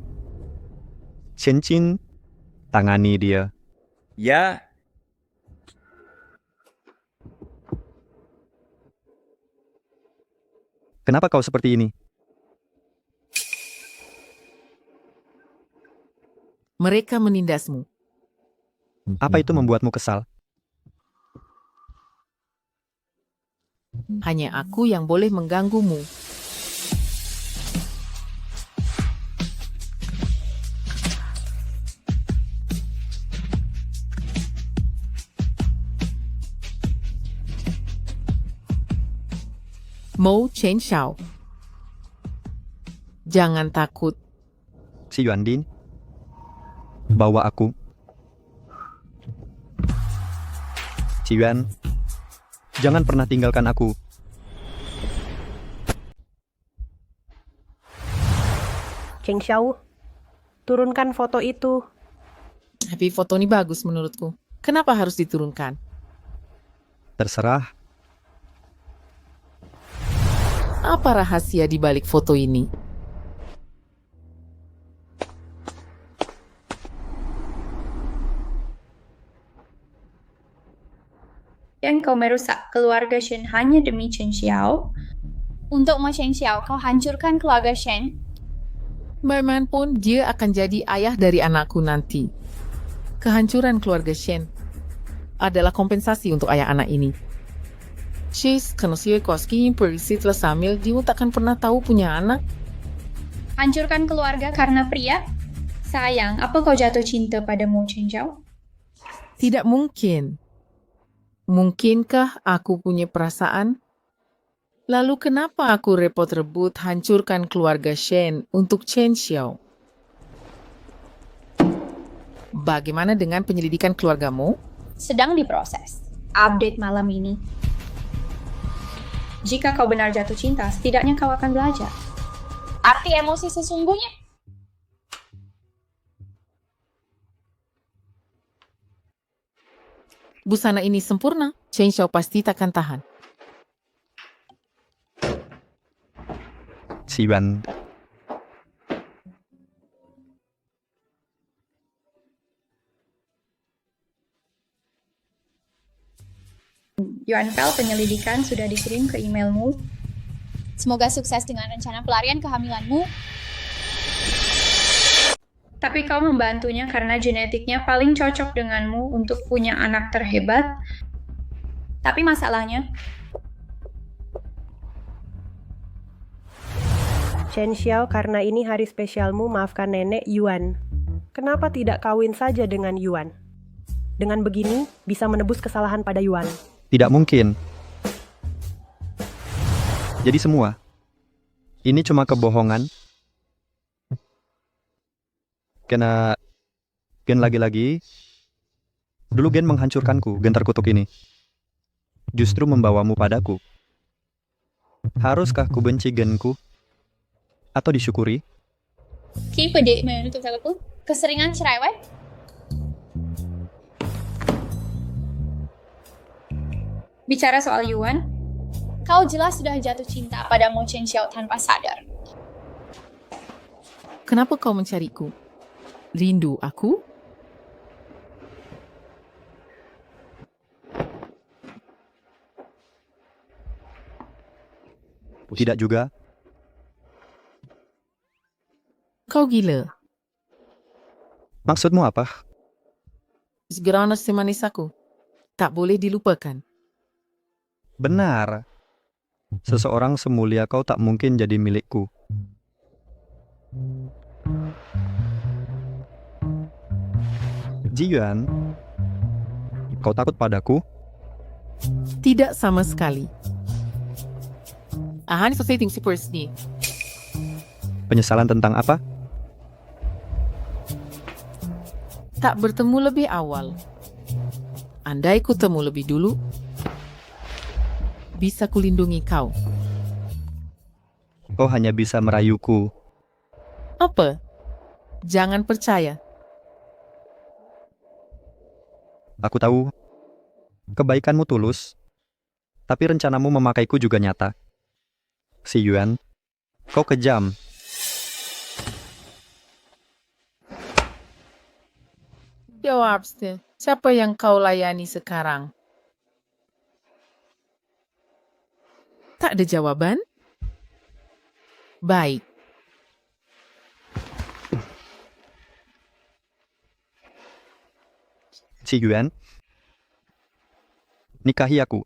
Cincin, tangani dia. Ya, Kenapa kau seperti ini? Mereka menindasmu. Apa itu membuatmu kesal? Hanya aku yang boleh mengganggumu. Mo Chen Xiao. Jangan takut. Si Yuandin, bawa aku. Si Yuan, jangan pernah tinggalkan aku. Cheng Xiao, turunkan foto itu. Tapi foto ini bagus menurutku. Kenapa harus diturunkan? Terserah. Apa rahasia di balik foto ini? Yang kau merusak keluarga Shen hanya demi Chen Xiao? Untuk Mo Chen Xiao, kau hancurkan keluarga Shen. Bagaimanapun dia akan jadi ayah dari anakku nanti. Kehancuran keluarga Shen adalah kompensasi untuk ayah anak ini. She's konosuke koski perisi telah samil, dia takkan pernah tahu punya anak. Hancurkan keluarga karena pria? Sayang, apa kau jatuh cinta pada Mo Chen Xiao? Tidak mungkin. Mungkinkah aku punya perasaan? Lalu kenapa aku repot rebut hancurkan keluarga Shen untuk Chen Xiao? Bagaimana dengan penyelidikan keluargamu? Sedang diproses. Update malam ini. Jika kau benar jatuh cinta, setidaknya kau akan belajar. Arti emosi sesungguhnya. Busana ini sempurna, Chen Xiao pasti takkan tahan. Si Yuan, Yuan Fel, penyelidikan sudah dikirim ke emailmu. Semoga sukses dengan rencana pelarian kehamilanmu. Tapi kau membantunya karena genetiknya paling cocok denganmu untuk punya anak terhebat. Tapi masalahnya, Chen Xiao, karena ini hari spesialmu, maafkan nenek Yuan. Kenapa tidak kawin saja dengan Yuan? Dengan begini, bisa menebus kesalahan pada Yuan. Tidak mungkin. Jadi semua, ini cuma kebohongan. Karena Gen lagi-lagi, dulu Gen menghancurkanku, Gen terkutuk ini. Justru membawamu padaku. Haruskah ku benci Genku? Atau disyukuri? Ki pede menutup teleku. Keseringan cerewet? bicara soal Yuan, Kau jelas sudah jatuh cinta pada Mo Chen Xiao tanpa sadar. Kenapa kau mencariku? Rindu aku? Tidak juga. Kau gila. Maksudmu apa? Segerana semanis aku. Tak boleh dilupakan. Benar. Seseorang semulia kau tak mungkin jadi milikku. Ji Yuan, kau takut padaku? Tidak sama sekali. Ahan society supers ni. Penyesalan tentang apa? Tak bertemu lebih awal. Andai ku temu lebih dulu, bisa kulindungi kau. Kau hanya bisa merayuku. Apa? Jangan percaya. Aku tahu, kebaikanmu tulus, tapi rencanamu memakaiku juga nyata. Si Yuan, kau kejam. Jawab, Stil. Siapa yang kau layani sekarang? Tak ada jawaban? Baik. Si Yuan, nikahi aku.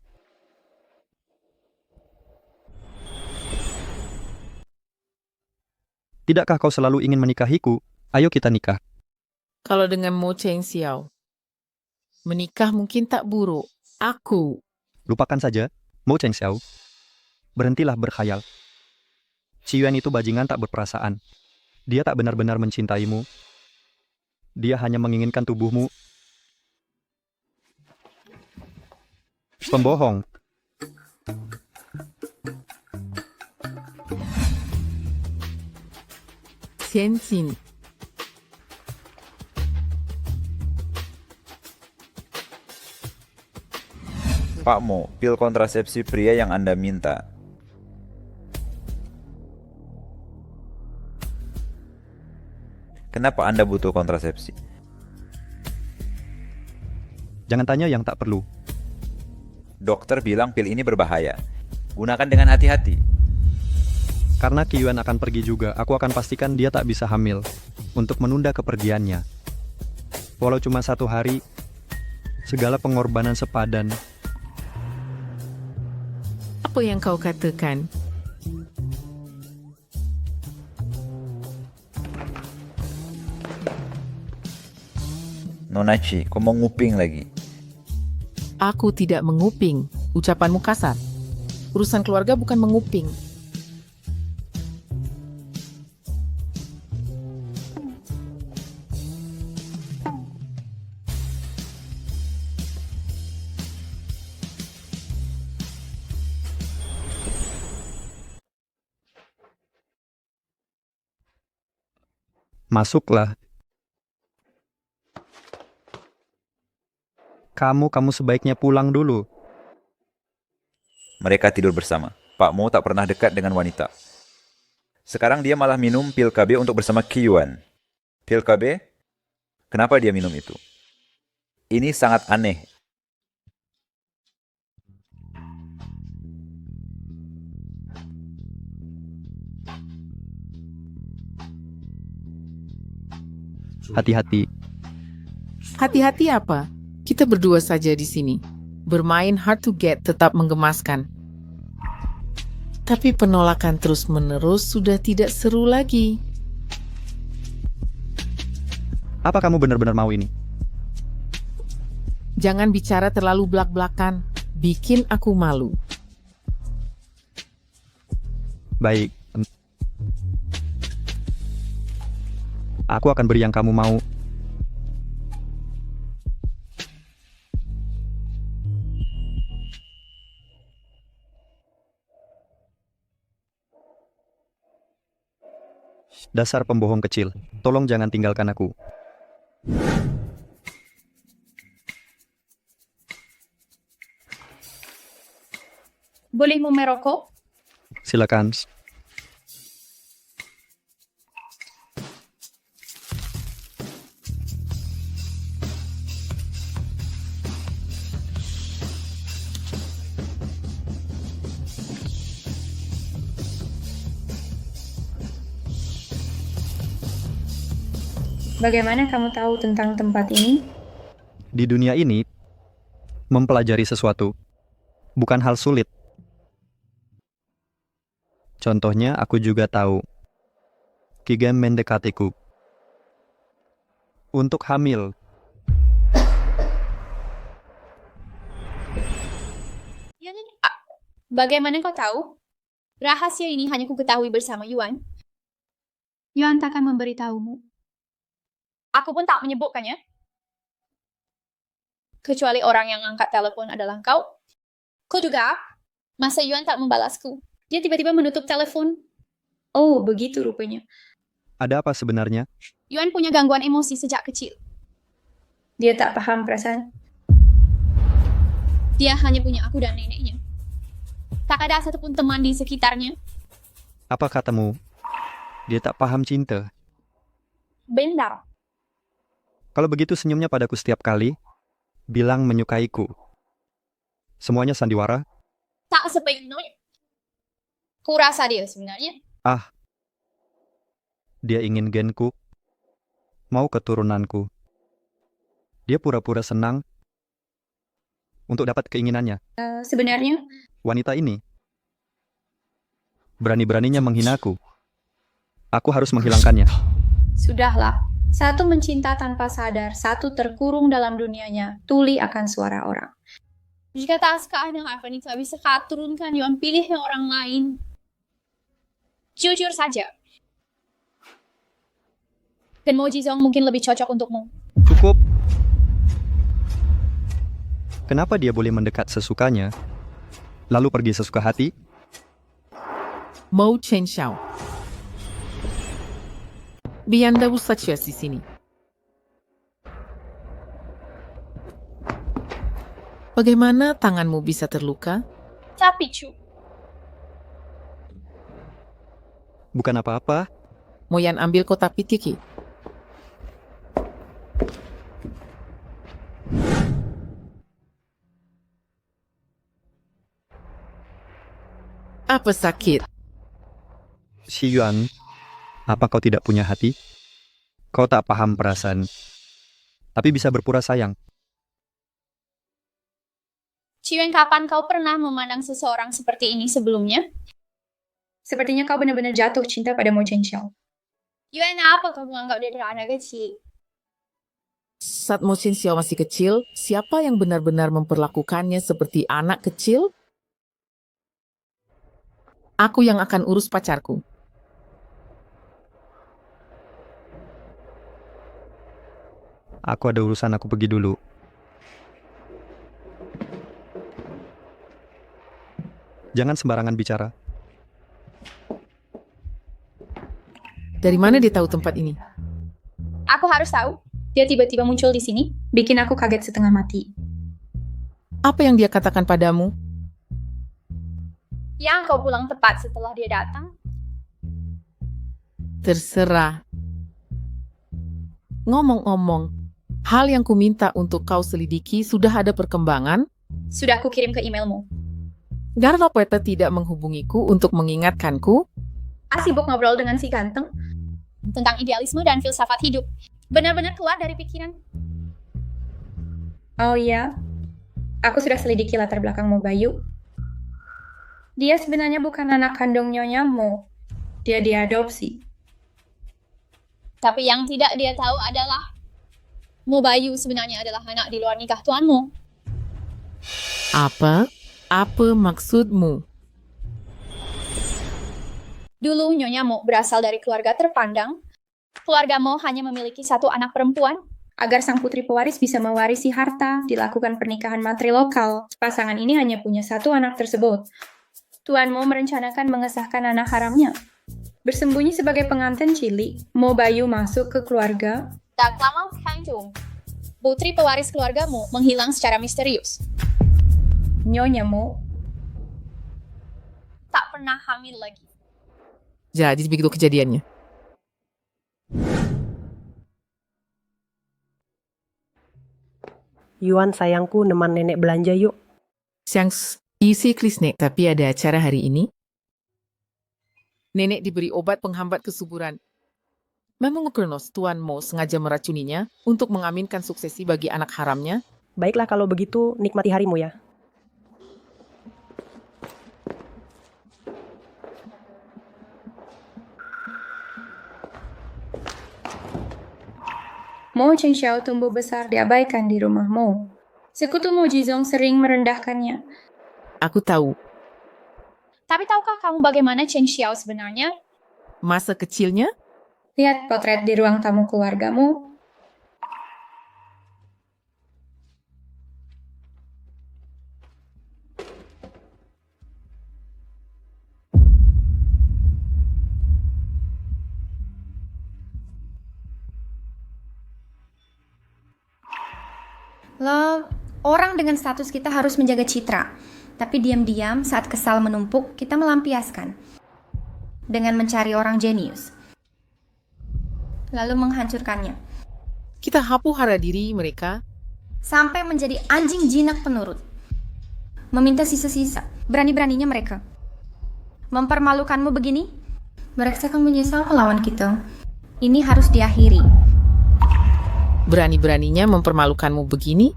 Tidakkah kau selalu ingin menikahiku? Ayo kita nikah. Kalau dengan Mo Chen Xiao, menikah mungkin tak buruk. Aku. Lupakan saja, Mo Chen Xiao. Berhentilah berkhayal. Si Yuan itu bajingan tak berperasaan. Dia tak benar-benar mencintaimu. Dia hanya menginginkan tubuhmu. Pembohong. Xianjin. Pak Mo, pil kontrasepsi pria yang Anda minta. Kenapa Anda butuh kontrasepsi? Jangan tanya yang tak perlu. Dokter bilang pil ini berbahaya. Gunakan dengan hati-hati. Karena Qi Yuan akan pergi juga, aku akan pastikan dia tak bisa hamil untuk menunda kepergiannya. Walau cuma 1 hari, segala pengorbanan sepadan. Apa yang kau katakan? Nonachi, kau mau nguping lagi? Aku tidak menguping. Ucapanmu kasar. Urusan keluarga bukan menguping. Masuklah. Kamu sebaiknya pulang dulu. Mereka tidur bersama. Pak Mo tak pernah dekat dengan wanita. Sekarang dia malah minum pil KB untuk bersama Qi Yuan. Pil KB? Kenapa dia minum itu? Ini sangat aneh. Hati-hati. Hati-hati apa? Kita berdua saja di sini. Bermain hard to get tetap menggemaskan. Tapi penolakan terus-menerus sudah tidak seru lagi. Apa kamu benar-benar mau ini? Jangan bicara terlalu blak-blakan. Bikin aku malu. Baik. Aku akan beri yang kamu mau. Dasar pembohong kecil, tolong jangan tinggalkan aku. Boleh merokok? Silakan. Bagaimana kamu tahu tentang tempat ini? Di dunia ini, mempelajari sesuatu bukan hal sulit. Contohnya, aku juga tahu Kigen mendekatiku untuk hamil. Bagaimana kau tahu? Rahasia ini hanya ku ketahui bersama Yuan. Yuan takkan memberitahumu. Aku pun tak menyebutkannya. Kecuali orang yang angkat telepon adalah kau. Kau juga? Masa Yuan tak membalasku? Dia tiba-tiba menutup telepon. Oh, begitu rupanya. Ada apa sebenarnya? Yuan punya gangguan emosi sejak kecil. Dia tak paham perasaan. Dia hanya punya aku dan neneknya. Tak ada satupun teman di sekitarnya. Apa katamu? Dia tak paham cinta. Benar. Kalau begitu senyumnya padaku setiap kali, bilang menyukaiku. Semuanya sandiwara? Tak sepenuhnya. Ku rasa dia sebenarnya. Ah, dia ingin genku, mau keturunanku. Dia pura-pura senang untuk dapat keinginannya. Sebenarnya, Wanita ini berani-beraninya menghinaku. Aku harus menghilangkannya. sudahlah. Satu mencinta tanpa sadar, satu terkurung dalam dunianya, tuli akan suara orang. Jika tak sekarang Ivan tak bisa kau turunkan, Yuan pilih yang orang lain. Jujur saja. Dan Mo Jizong mungkin lebih cocok untukmu. Cukup. Kenapa dia boleh mendekat sesukanya, lalu pergi sesuka hati? Mo Chen Xiao. Bianda saja di sini. Bagaimana tanganmu bisa terluka? Tapi Chu, Bukan apa-apa. Moyan ambil kotak pitiki. Apa sakit? Si Yuan, apa kau tidak punya hati? Kau tak paham perasaan, tapi bisa berpura sayang. Ciwen, kapan kau pernah memandang seseorang seperti ini sebelumnya? Sepertinya kau benar-benar jatuh cinta pada Mo Chen Xiao. Yuan, apa kau menganggap dia adalah anak kecil? Saat Mo Chen Xiao masih kecil, siapa yang benar-benar memperlakukannya seperti anak kecil? Aku yang akan urus pacarku. Aku ada urusan, aku pergi dulu. Jangan sembarangan bicara. Dari mana dia tahu tempat ini? Aku harus tahu. Dia tiba-tiba muncul di sini, bikin aku kaget setengah mati. Apa yang dia katakan padamu? Yang kau pulang tepat setelah dia datang? Terserah. Ngomong-ngomong, hal yang kuminta untuk kau selidiki sudah ada perkembangan? Sudah aku kirim ke emailmu. Garlo Peta tidak menghubungiku untuk mengingatkanku? Sibuk ngobrol dengan si ganteng. Tentang idealisme dan filsafat hidup. Benar-benar keluar dari pikiran. Oh iya, aku sudah selidiki latar belakangmu, Bayu. Dia sebenarnya bukan anak kandung nyonyamu. Dia diadopsi. Tapi yang tidak dia tahu adalah Mo Bayu sebenarnya adalah anak di luar nikah tuanmu. Apa? Apa maksudmu? Dulu Nyonya Mo berasal dari keluarga terpandang. Keluarga Mo hanya memiliki satu anak perempuan. Agar sang putri pewaris bisa mewarisi harta, dilakukan pernikahan matri lokal. Pasangan ini hanya punya satu anak tersebut. Tuan Mo merencanakan mengesahkan anak haramnya. Bersembunyi sebagai pengantin cilik, Mo Bayu masuk ke keluarga. Tak lama Kanjung, putri pewaris keluargamu menghilang secara misterius. Nyonya Mo Tak pernah hamil lagi. Jadi begitu kejadiannya. Yuan sayangku, neman nenek belanja yuk. Siang isi klisnek, tapi ada acara hari ini. Nenek diberi obat penghambat kesuburan. Memang Kronos Tuan Mo sengaja meracuninya untuk mengaminkan suksesi bagi anak haramnya. Baiklah kalau begitu, nikmati harimu ya. Mo Chengxiao tumbuh besar diabaikan di rumah Mo. Sekutu Mo Jizong sering merendahkannya. Aku tahu, Tapi tahukah kamu bagaimana Chen Xiao sebenarnya? masa kecilnya Lihat potret di ruang tamu keluargamu. Loh, orang dengan status kita harus menjaga citra. Tapi diam-diam saat kesal menumpuk, kita melampiaskan. Dengan mencari orang jenius. Lalu menghancurkannya. kita hapus hara diri mereka. Sampai menjadi anjing jinak penurut. Meminta sisa-sisa. Berani-beraninya mereka. Mempermalukanmu begini? Mereka akan menyesal melawan kita. Ini harus diakhiri. Berani-beraninya mempermalukanmu begini?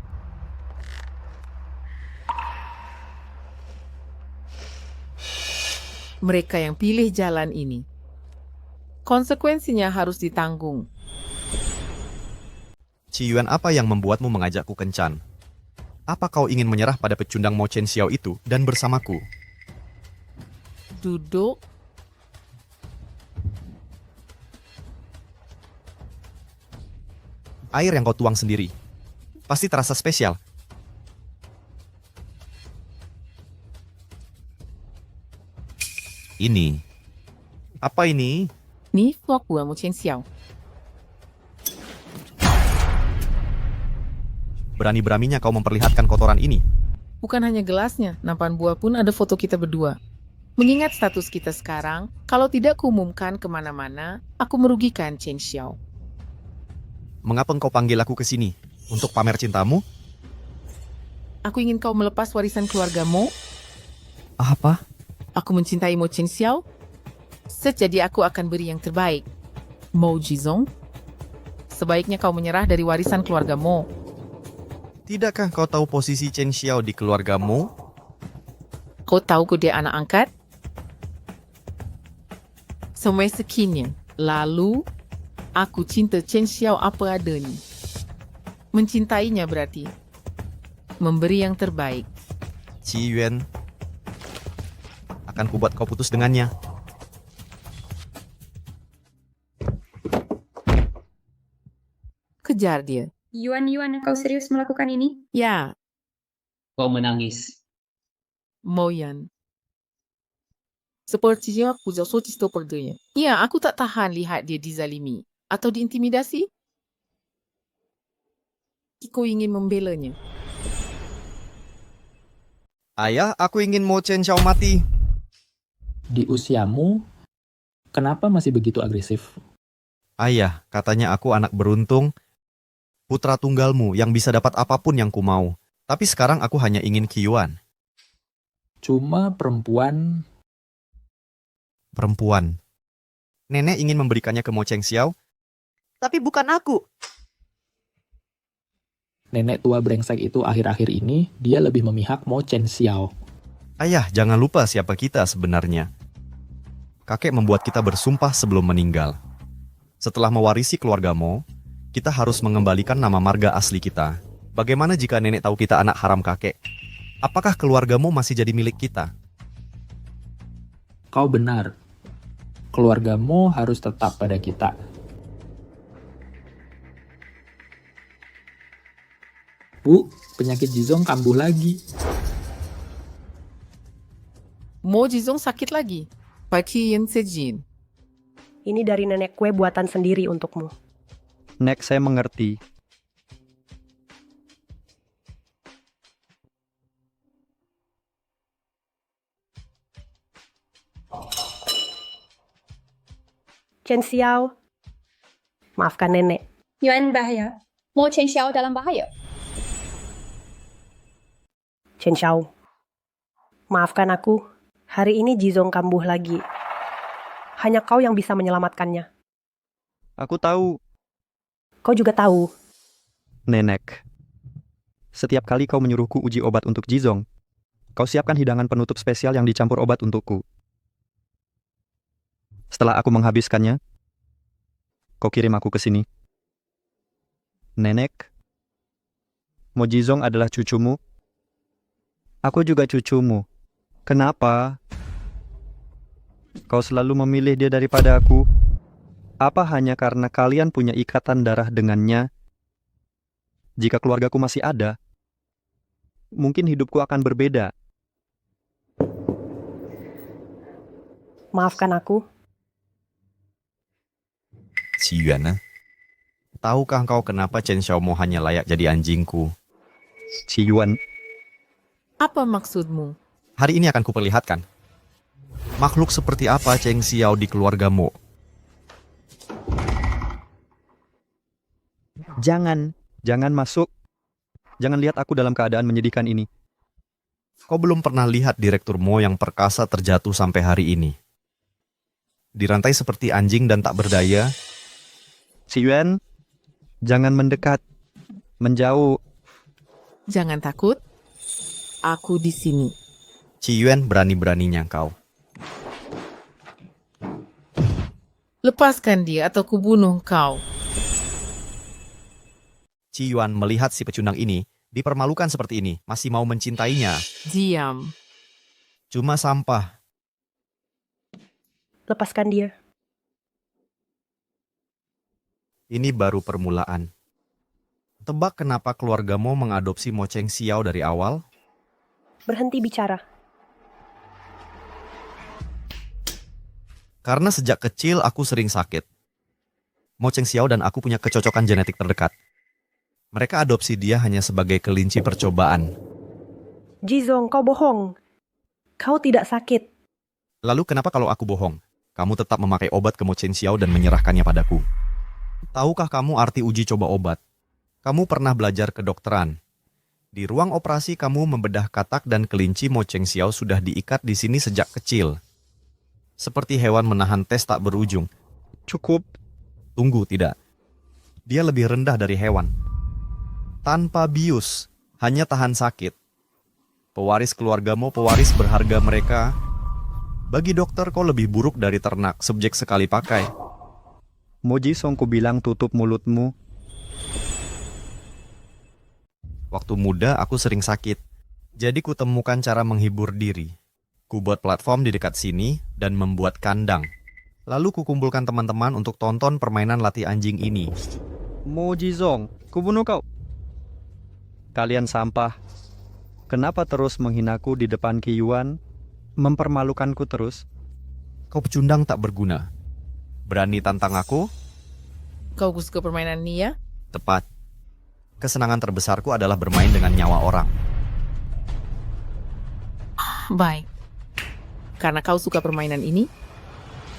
Mereka yang pilih jalan ini. Konsekuensinya harus ditanggung. Ciyuan, apa yang membuatmu mengajakku kencan? Apa kau ingin menyerah pada pecundang Mo Chen Xiao itu dan bersamaku? Duduk. Air yang kau tuang sendiri. Pasti terasa spesial. Ini. Apa ini? Ni fuak buah Mo Chen Xiao. Berani-beraninya kau memperlihatkan kotoran ini. Bukan hanya gelasnya, nampan buah pun ada foto kita berdua. Mengingat status kita sekarang, kalau tidak kuumumkan kemana-mana, aku merugikan Chen Xiao. Mengapa engkau panggil aku ke sini? Untuk pamer cintamu? Aku ingin kau melepas warisan keluargamu. Apa? Aku mencintai Mo Chen Xiao. Jadi aku akan beri yang terbaik. Mo Jizong, sebaiknya kau menyerah dari warisan keluargamu. Tidakkah kau tahu posisi Chen Xiao di keluargamu? Kau tahu ku dia anak angkat? Semeskinya, lalu aku cinta Chen Xiao apa adanya. Mencintainya berarti memberi yang terbaik. Ciyuan, akan kubuat kau putus dengannya. Kejar dia. Yuan, kau serius melakukan ini? Ya, Kau menangis. Moyan. Sepertinya aku jauh cinta padanya. Ya, aku tak tahan lihat dia dizalimi atau diintimidasi. Kiko ingin membelanya. Ayah, aku ingin Mo Chen Xiao mati. Di usiamu, kenapa masih begitu agresif? Ayah, katanya aku anak beruntung, putra tunggalmu yang bisa dapat apapun yang ku mau. Tapi sekarang aku hanya ingin Qiyuan. Cuma perempuan. Perempuan. Nenek ingin memberikannya ke Mo Chen Xiao, Tapi bukan aku. Nenek tua brengsek itu akhir-akhir ini, dia lebih memihak Mo Chen Xiao. Ayah, jangan lupa siapa kita sebenarnya. Kakek membuat kita bersumpah sebelum meninggal. Setelah mewarisi keluarga Mo, kita harus mengembalikan nama marga asli kita. Bagaimana jika nenek tahu kita anak haram kakek? Apakah keluargamu masih jadi milik kita? Kau benar. Keluargamu harus tetap pada kita. Bu, penyakit Jizong kambuh lagi. Mo Jizong sakit lagi. Paki Yen Sejin. Ini dari nenek kue buatan sendiri untukmu. Nek, saya mengerti. Chen Xiao, maafkan nenek. Yuan bahaya. Mo Chen Xiao dalam bahaya. Chen Xiao, maafkan aku. Hari ini Jizong kambuh lagi. Hanya kau yang bisa menyelamatkannya. Aku tahu, Kau juga tahu. Nenek. Setiap kali kau menyuruhku uji obat untuk Jizong, kau siapkan hidangan penutup spesial yang dicampur obat untukku. Setelah aku menghabiskannya, kau kirim aku ke sini. Nenek, Mo Jizong adalah cucumu. Aku juga cucumu. Kenapa? Kau selalu memilih dia daripada aku? Apa hanya karena kalian punya ikatan darah dengannya? Jika keluargaku masih ada, mungkin hidupku akan berbeda. Maafkan aku. Si Yuan, tahukah kau kenapa Chen Xiaomo hanya layak jadi anjingku? Si Yuan. Apa maksudmu? Hari ini akan kuperlihatkan. Makhluk seperti apa Cheng Xiao di keluargamu? Jangan masuk. Jangan lihat aku dalam keadaan menyedihkan ini. Kau belum pernah lihat direktur Mo yang perkasa terjatuh sampai hari ini. Dirantai seperti anjing dan tak berdaya. Si Yuan, jangan mendekat. Menjauh. Jangan takut. Aku di sini. Ci Yuan berani-beraninya kau. Lepaskan dia atau kubunuh kau. Ci Yuan melihat si pecundang ini dipermalukan seperti ini, masih mau mencintainya. Diam. Cuma sampah. Lepaskan dia. Ini baru permulaan. Tebak kenapa keluargamu mengadopsi Mo Cheng Xiao dari awal? Berhenti bicara. Karena sejak kecil aku sering sakit. Mo Cheng Xiao dan aku punya kecocokan genetik terdekat. Mereka adopsi dia hanya sebagai kelinci percobaan. Jizong, kau bohong. Kau tidak sakit. Lalu kenapa kalau aku bohong? Kamu tetap memakai obat ke Mo Cheng Xiao dan menyerahkannya padaku. Tahukah kamu arti uji coba obat? Kamu pernah belajar kedokteran. Di ruang operasi kamu membedah katak dan kelinci Mo Cheng Xiao sudah diikat di sini sejak kecil. Seperti hewan menahan tes tak berujung. Cukup. Tunggu, tidak. Dia lebih rendah dari hewan. Tanpa bius, hanya tahan sakit. Pewaris keluargamu, pewaris berharga mereka. Bagi dokter kau lebih buruk dari ternak, subjek sekali pakai. Mo Jizong, ku bilang tutup mulutmu. Waktu muda aku sering sakit. Jadi ku temukan cara menghibur diri. Ku buat platform di dekat sini dan membuat kandang. Lalu ku kumpulkan teman-teman untuk tonton permainan latih anjing ini. Mo Jizong, ku bunuh kau. Kalian sampah. Kenapa terus menghinaku di depan Qi Yuan? Mempermalukanku terus. Kau pecundang tak berguna. Berani tantang aku? Kau suka permainan ini ya? Tepat. Kesenangan terbesarku adalah bermain dengan nyawa orang. Baik. Karena kau suka permainan ini,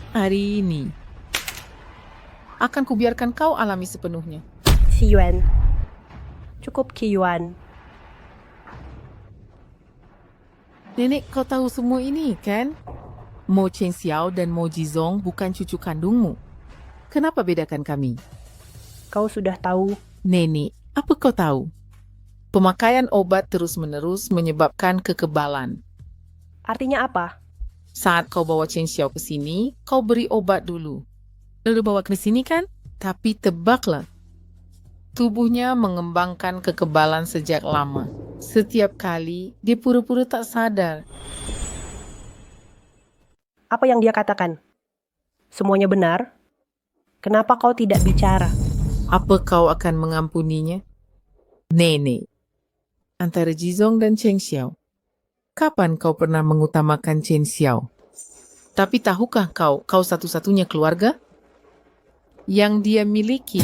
hari ini akan kubiarkan kau alami sepenuhnya. Si Yuan. Cukup Qi Yuan. Nenek, kau tahu semua ini, kan? Mo Cheng Xiao dan Mo Jizong bukan cucu kandungmu. Kenapa bedakan kami? Kau sudah tahu. Nenek, apa kau tahu? Pemakaian obat terus-menerus menyebabkan kekebalan. Artinya apa? Saat kau bawa Chen Xiao ke sini, kau beri obat dulu. Lalu bawa ke sini kan? Tapi tebaklah. Tubuhnya mengembangkan kekebalan sejak lama. Setiap kali, dia pura-pura tak sadar. Apa yang dia katakan? Semuanya benar? Kenapa kau tidak bicara? Apa kau akan mengampuninya? Nenek, antara Jizong dan Chen Xiao, kapan kau pernah mengutamakan Chen Xiao? Tapi tahukah kau satu-satunya keluarga yang dia miliki?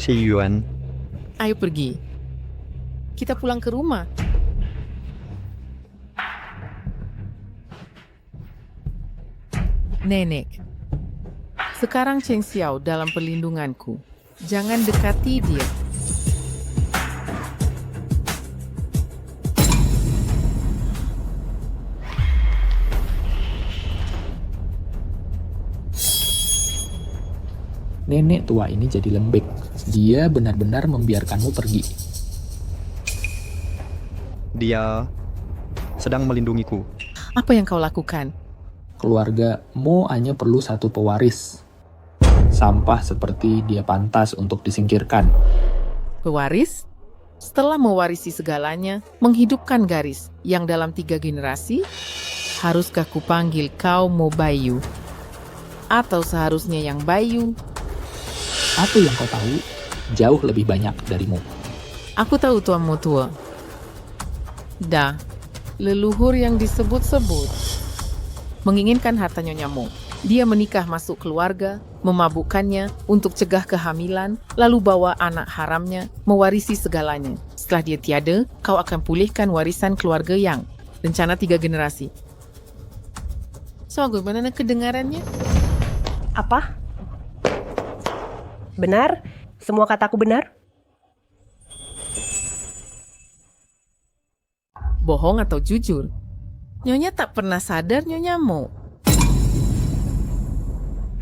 Si Yuan, Ayo pergi. Kita pulang ke rumah. Nenek, sekarang Chen Xiao dalam perlindunganku. Jangan dekati dia. Nenek tua ini jadi lembek. Dia benar-benar membiarkanmu pergi. dia sedang melindungiku. Apa yang kau lakukan? Keluarga Mo hanya perlu satu pewaris. Sampah seperti dia pantas untuk disingkirkan. Pewaris? Setelah mewarisi segalanya, menghidupkan garis yang dalam 3 generasi, haruskah kupanggil kau Mo Bayu? Atau seharusnya yang Bayu? Apa yang kau tahu jauh lebih banyak darimu. Aku tahu Tuan Mo tua. Dah, leluhur yang disebut-sebut menginginkan harta Nyonya Mo. Dia menikah masuk keluarga, memabukkannya untuk cegah kehamilan, lalu bawa anak haramnya, mewarisi segalanya. Setelah dia tiada, kau akan pulihkan warisan keluarga yang rencana 3 generasi. So, bagaimana kedengarannya? Apa? Benar? Semua kataku benar? Bohong atau jujur? Nyonya tak pernah sadar Nyonya Mo.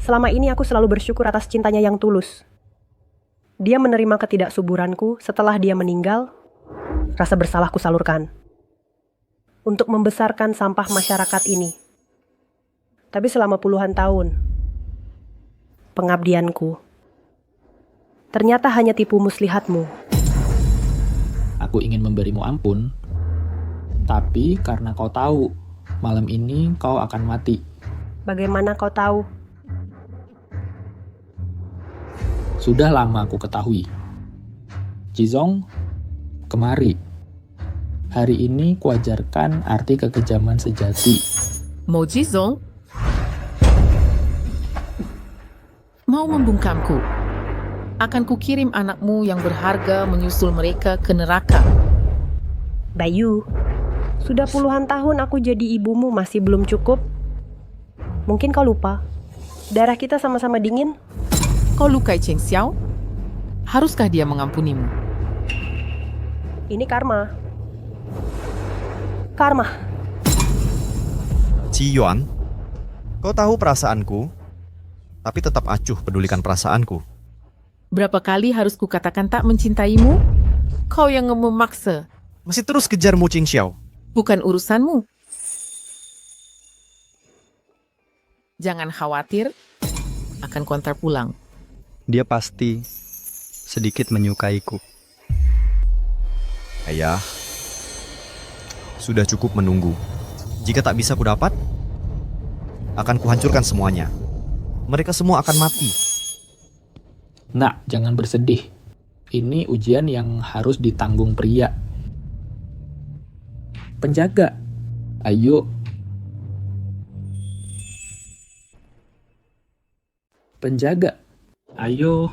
Selama ini aku selalu bersyukur atas cintanya yang tulus. Dia menerima ketidaksuburanku setelah dia meninggal. Rasa bersalah kusalurkan untuk membesarkan sampah masyarakat ini. Tapi selama puluhan tahun, pengabdianku ternyata hanya tipu muslihatmu. Aku ingin memberimu ampun, tapi karena kau tahu, malam ini kau akan mati. Bagaimana kau tahu? Sudah lama aku ketahui. Jizong, kemari. Hari ini kuajarkan arti kekejaman sejati. Mo Jizong? Mau membungkamku? Akan kukirim anakmu yang berharga menyusul mereka ke neraka. Bayu, sudah puluhan tahun aku jadi ibumu masih belum cukup. Mungkin kau lupa, darah kita sama-sama dingin. Kau lukai Chen Xiao? Haruskah dia mengampunimu? Ini karma. Karma. Ci Yuan, kau tahu perasaanku, tapi tetap acuh pedulikan perasaanku. Berapa kali harus kukatakan tak mencintaimu? Kau yang memaksa. Masih terus kejar Mo Qing Xiao. Bukan urusanmu. Jangan khawatir, akan kuantar pulang. Dia pasti sedikit menyukaiku. Ayah, sudah cukup menunggu. Jika tak bisa kudapat, akan kuhancurkan semuanya. Mereka semua akan mati. Nak, jangan bersedih. Ini ujian yang harus ditanggung pria. Penjaga, ayo. Penjaga, ayo.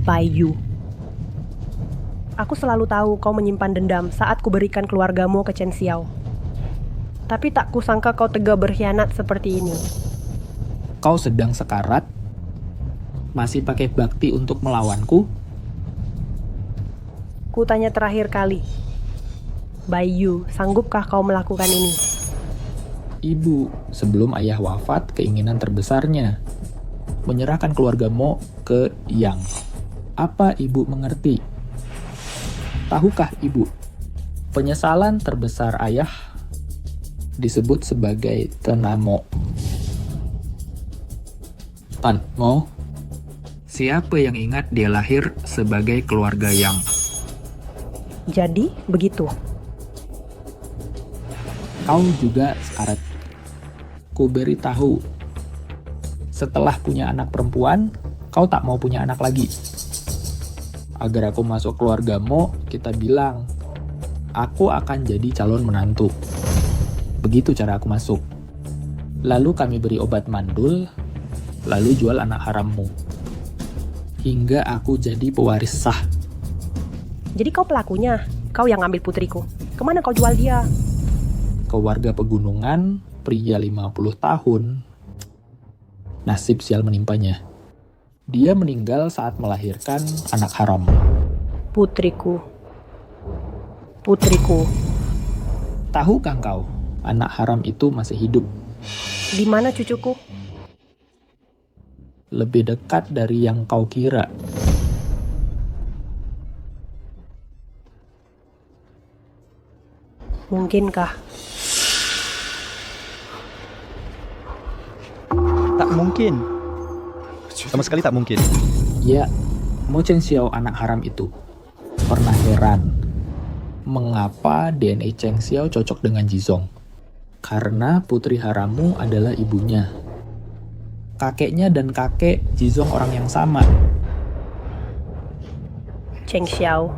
Bayu. Aku selalu tahu kau menyimpan dendam saat kuberikan keluargamu ke Chen Xiao. Tapi tak kusangka kau tega berkhianat seperti ini. Kau sedang sekarat? Masih pakai bakti untuk melawanku? Ku tanya terakhir kali. Bayu, sanggupkah kau melakukan ini? Ibu, sebelum ayah wafat, keinginan terbesarnya menyerahkan keluarga Mo ke Yang. Apa ibu mengerti? Tahukah ibu, penyesalan terbesar ayah disebut sebagai Tenamo. Tan Mo, siapa yang ingat dia lahir sebagai keluarga Yang? Jadi, begitu. Kau juga sekarat. Ku beritahu, setelah punya anak perempuan, kau tak mau punya anak lagi. Agar aku masuk keluarga Mo, kita bilang, aku akan jadi calon menantu. Begitu cara aku masuk. Lalu kami beri obat mandul, lalu jual anak harammu. Hingga aku jadi pewaris sah. Jadi kau pelakunya, kau yang ngambil putriku. Kemana kau jual dia? Ke warga pegunungan, pria 50 tahun. Nasib sial menimpanya. Dia meninggal saat melahirkan anak haram. Putriku. Putriku. Tahukah kau, anak haram itu masih hidup? Di mana cucuku? Lebih dekat dari yang kau kira. Mungkinkah? Tak mungkin. Sama sekali tak mungkin. Ya, Mo Chen Xiao anak haram itu pernah heran mengapa DNA Cheng Xiao cocok dengan Jizong. Karena putri harammu adalah ibunya. Kakeknya dan kakek Jizong orang yang sama. Cheng Xiao.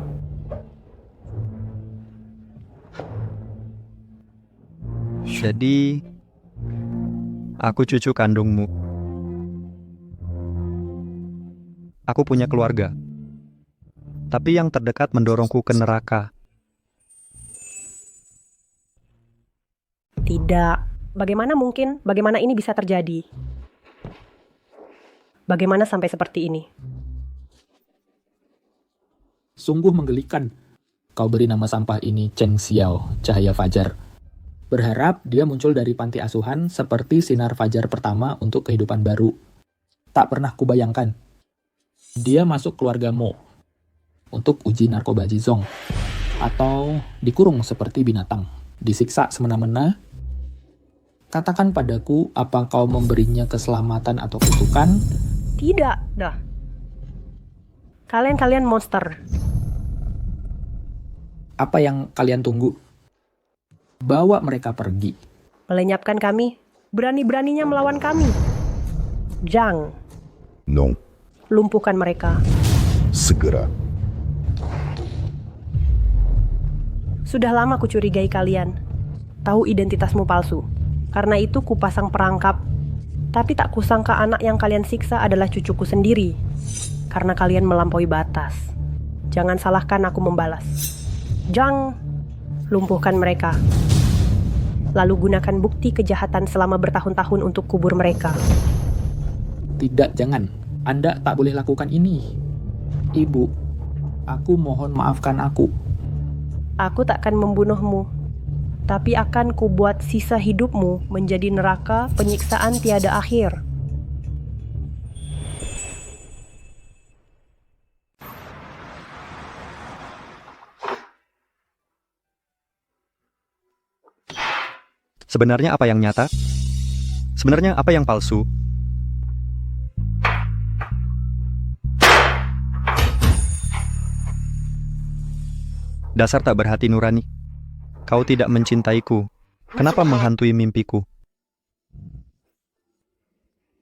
Jadi, aku cucu kandungmu. Aku punya keluarga. Tapi yang terdekat mendorongku ke neraka. Tidak. Bagaimana mungkin? Bagaimana ini bisa terjadi? Bagaimana sampai seperti ini? Sungguh menggelikan. Kau beri nama sampah ini Cheng Xiao, cahaya fajar. Berharap dia muncul dari panti asuhan seperti sinar fajar pertama untuk kehidupan baru. Tak pernah kubayangkan. Dia masuk keluarga Mo untuk uji narkoba Jizong. Atau dikurung seperti binatang, disiksa semena-mena. Katakan padaku, apa kau memberinya keselamatan atau kutukan? Tidak, dah. Kalian monster. Apa yang kalian tunggu? Bawa mereka pergi. Melenyapkan kami. Berani-beraninya melawan kami. Zhang, Non. lumpuhkan mereka. Segera. Sudah lama kucurigai kalian. Tahu identitasmu palsu. Karena itu kupasang perangkap. Tapi tak kusangka anak yang kalian siksa adalah cucuku sendiri. Karena kalian melampaui batas. Jangan salahkan aku membalas. Zhang, lumpuhkan mereka. Lalu gunakan bukti kejahatan selama bertahun-tahun untuk kubur mereka. Tidak, jangan. Anda tak boleh lakukan ini. Ibu, aku mohon maafkan aku. Aku takkan membunuhmu, tapi akan kubuat sisa hidupmu menjadi neraka penyiksaan tiada akhir. Sebenarnya apa yang nyata? Sebenarnya apa yang palsu? Dasar tak berhati nurani. Kau tidak mencintaiku. Kenapa menghantui mimpiku?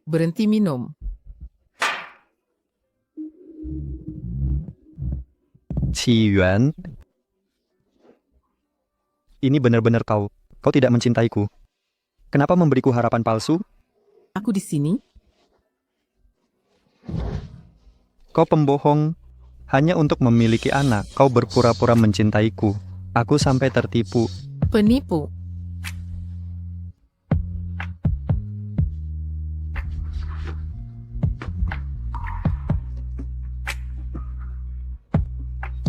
Berhenti minum. Qi Yuan. Ini benar-benar kau. Kau tidak mencintaiku. Kenapa memberiku harapan palsu? Aku di sini. Kau pembohong. Hanya untuk memiliki anak, kau berpura-pura mencintaiku. Aku sampai tertipu. Penipu.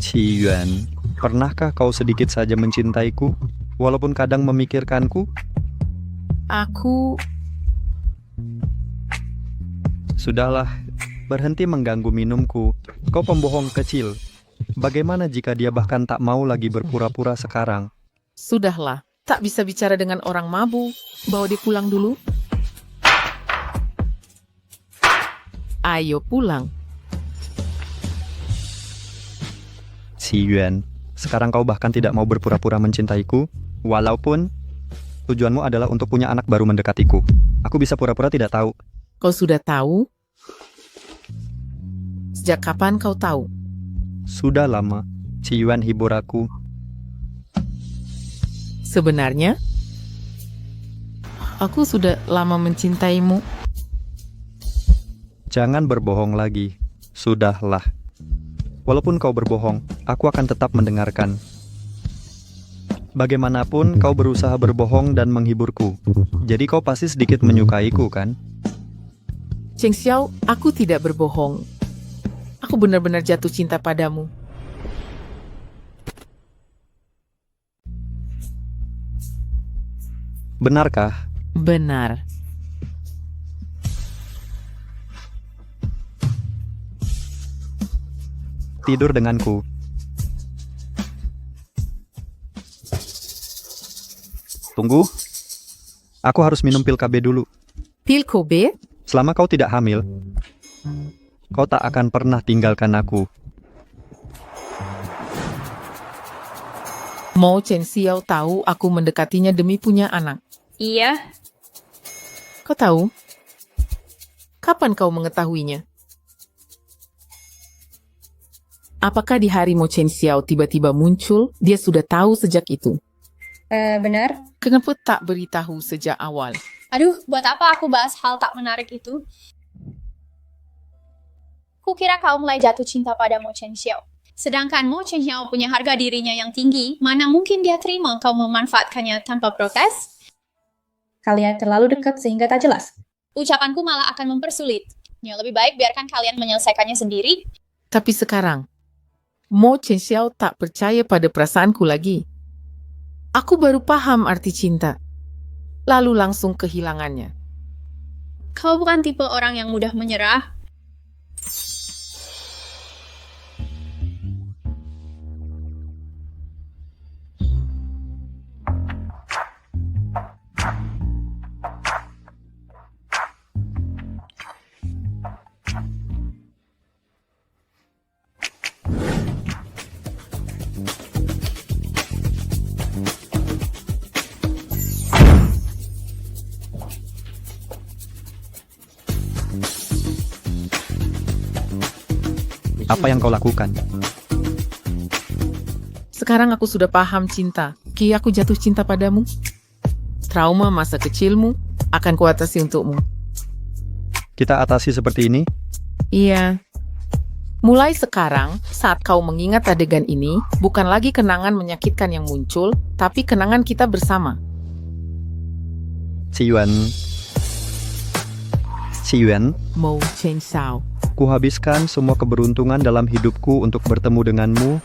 Ci Yuan, pernahkah kau sedikit saja mencintaiku, walaupun kadang memikirkanku? Aku... Sudahlah, berhenti mengganggu minumku. Kau pembohong kecil. Bagaimana jika dia bahkan tak mau lagi berpura-pura sekarang? Sudahlah, tak bisa bicara dengan orang mabuk. Bawa dia pulang dulu. Ayo pulang. Ci Yuan, sekarang kau bahkan tidak mau berpura-pura mencintaiku, walaupun tujuanmu adalah untuk punya anak baru mendekatiku. Aku bisa pura-pura tidak tahu. Kau sudah tahu? Sejak kapan kau tahu? Sudah lama. Ci Yuan hibur aku. Sebenarnya, aku sudah lama mencintaimu. Jangan berbohong lagi. Sudahlah. Walaupun kau berbohong, aku akan tetap mendengarkan. Bagaimanapun kau berusaha berbohong dan menghiburku. Jadi kau pasti sedikit menyukaiku, kan? Cheng Xiao, aku tidak berbohong. Aku benar-benar jatuh cinta padamu. Benarkah? Benar. Tidur denganku. Tunggu. Aku harus minum pil KB dulu. Pil Kobe? Selama kau tidak hamil, kau tak akan pernah tinggalkan aku. Mau Chen Xiao tahu aku mendekatinya demi punya anak. Iya. Kau tahu? Kapan kau mengetahuinya? Apakah di hari Mo Chen Xiao tiba-tiba muncul, dia sudah tahu sejak itu? Benar. Kenapa tak beritahu sejak awal? Aduh, buat apa aku bahas hal tak menarik itu? Kukira kau mulai jatuh cinta pada Mo Chen Xiao. Sedangkan Mo Chen Xiao punya harga dirinya yang tinggi, mana mungkin dia terima kau memanfaatkannya tanpa protes? Kalian terlalu dekat sehingga tak jelas. Ucapanku malah akan mempersulit. Ya, lebih baik biarkan kalian menyelesaikannya sendiri. Tapi sekarang, Mo Chen Xiao tak percaya pada perasaanku lagi. Aku baru paham arti cinta, lalu langsung kehilangannya. Kau bukan tipe orang yang mudah menyerah. Apa yang kau lakukan? Sekarang aku sudah paham cinta. Ki aku jatuh cinta padamu. Trauma masa kecilmu akan kuatasi untukmu. Kita atasi seperti ini? Iya. Mulai sekarang, saat kau mengingat adegan ini, bukan lagi kenangan menyakitkan yang muncul, tapi kenangan kita bersama. Ci Yuan. Ci Yuan. Mo Chen Xiao. Kuhabiskan semua keberuntungan dalam hidupku untuk bertemu denganmu,